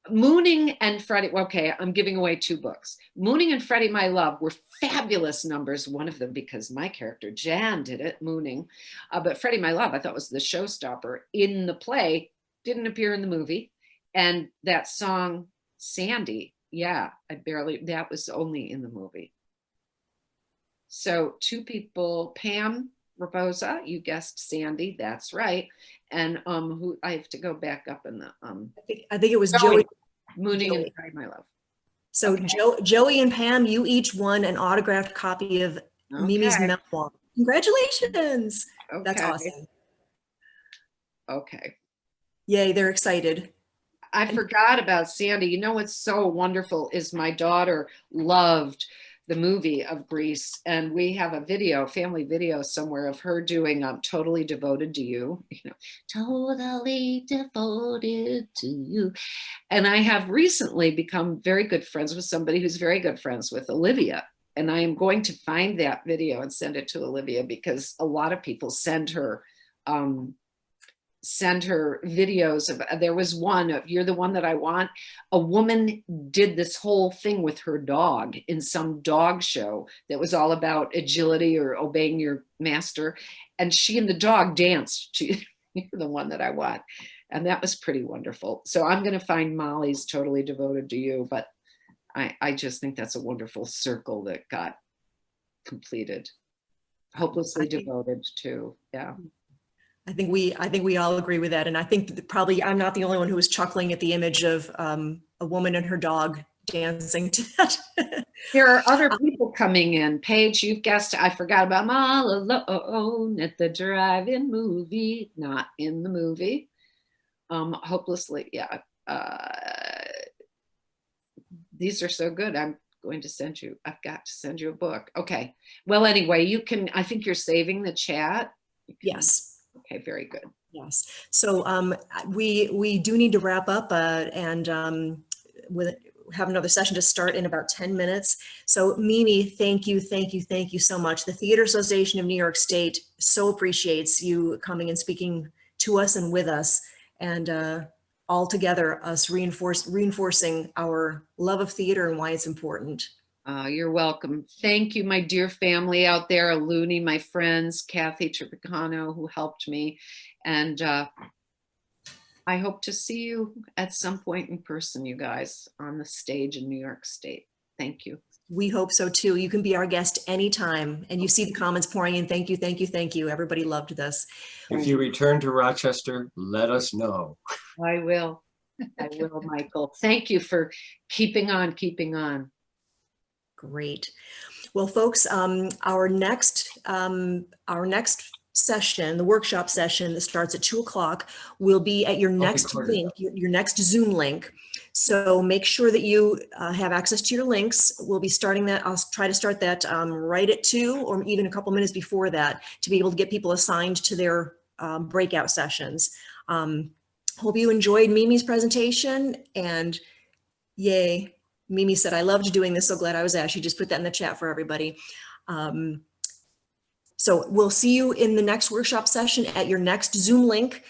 Mooning and Freddie, okay, I'm giving away 2 books. Mooning and Freddie, My Love were fabulous numbers. One of them, because my character, Jan, did it, Mooning. But Freddie, My Love, I thought was the showstopper in the play, didn't appear in the movie. And that song, Sandy, yeah, that was only in the movie. So 2 people, Pam Raposa, you guessed Sandy, that's right. And who, I have to go back up in the I think it was Joey. Mooning and Freddie, My Love. So okay. Joey and Pam, you each won an autographed copy of Mimi's memoir. Congratulations. Okay. That's awesome. Okay. Yay, they're excited. I forgot about Sandy. You know what's so wonderful is my daughter loved the movie of Grease, and we have a video, family video somewhere of her doing Totally Devoted to You, totally devoted to you. And I have recently become very good friends with somebody who's very good friends with Olivia. And I am going to find that video and send it to Olivia because a lot of people send her videos of, there was one of You're the One That I Want. A woman did this whole thing with her dog in some dog show that was all about agility or obeying your master. And she and the dog danced to You're the One That I Want. And that was pretty wonderful. So I'm going to find Molly's Totally Devoted to You, but I just think that's a wonderful circle that got completed. Hopelessly devoted to, yeah. I think we all agree with that. And I think that probably I'm not the only one who was chuckling at the image of a woman and her dog dancing to that. There are other people coming in. Paige, you've guessed, I forgot about I'm All Alone at the Drive-In Movie, not in the movie. Hopelessly, yeah. These are so good. I'm going to send you, I've got to send you a book. Okay. Well, anyway, you can, I think you're saving the chat. Yes. Okay, very good. Yes. So we do need to wrap up and have another session to start in about 10 minutes. So Mimi, thank you so much. The Theater Association of New York State so appreciates you coming and speaking to us and with us, and all together us reinforcing our love of theater and why it's important. You're welcome. Thank you, my dear family out there, Looney, my friends, Kathy Tripicano, who helped me. And I hope to see you at some point in person, you guys, on the stage in New York State. Thank you. We hope so too. You can be our guest anytime. And you see the comments pouring in. Thank you. Everybody loved this. If you return to Rochester, let us know. I will, Michael. Thank you for keeping on. Great. Well, folks, our next session, the workshop session that starts at 2 o'clock, will be at your next link, your next Zoom link. So make sure that you have access to your links. We'll be starting that. I'll try to start that right at 2 or even a couple minutes before that to be able to get people assigned to their breakout sessions. Hope you enjoyed Mimi's presentation, and yay, Mimi said, I loved doing this. So glad I was asked. She just put that in the chat for everybody. So we'll see you in the next workshop session at your next Zoom link.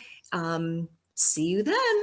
See you then.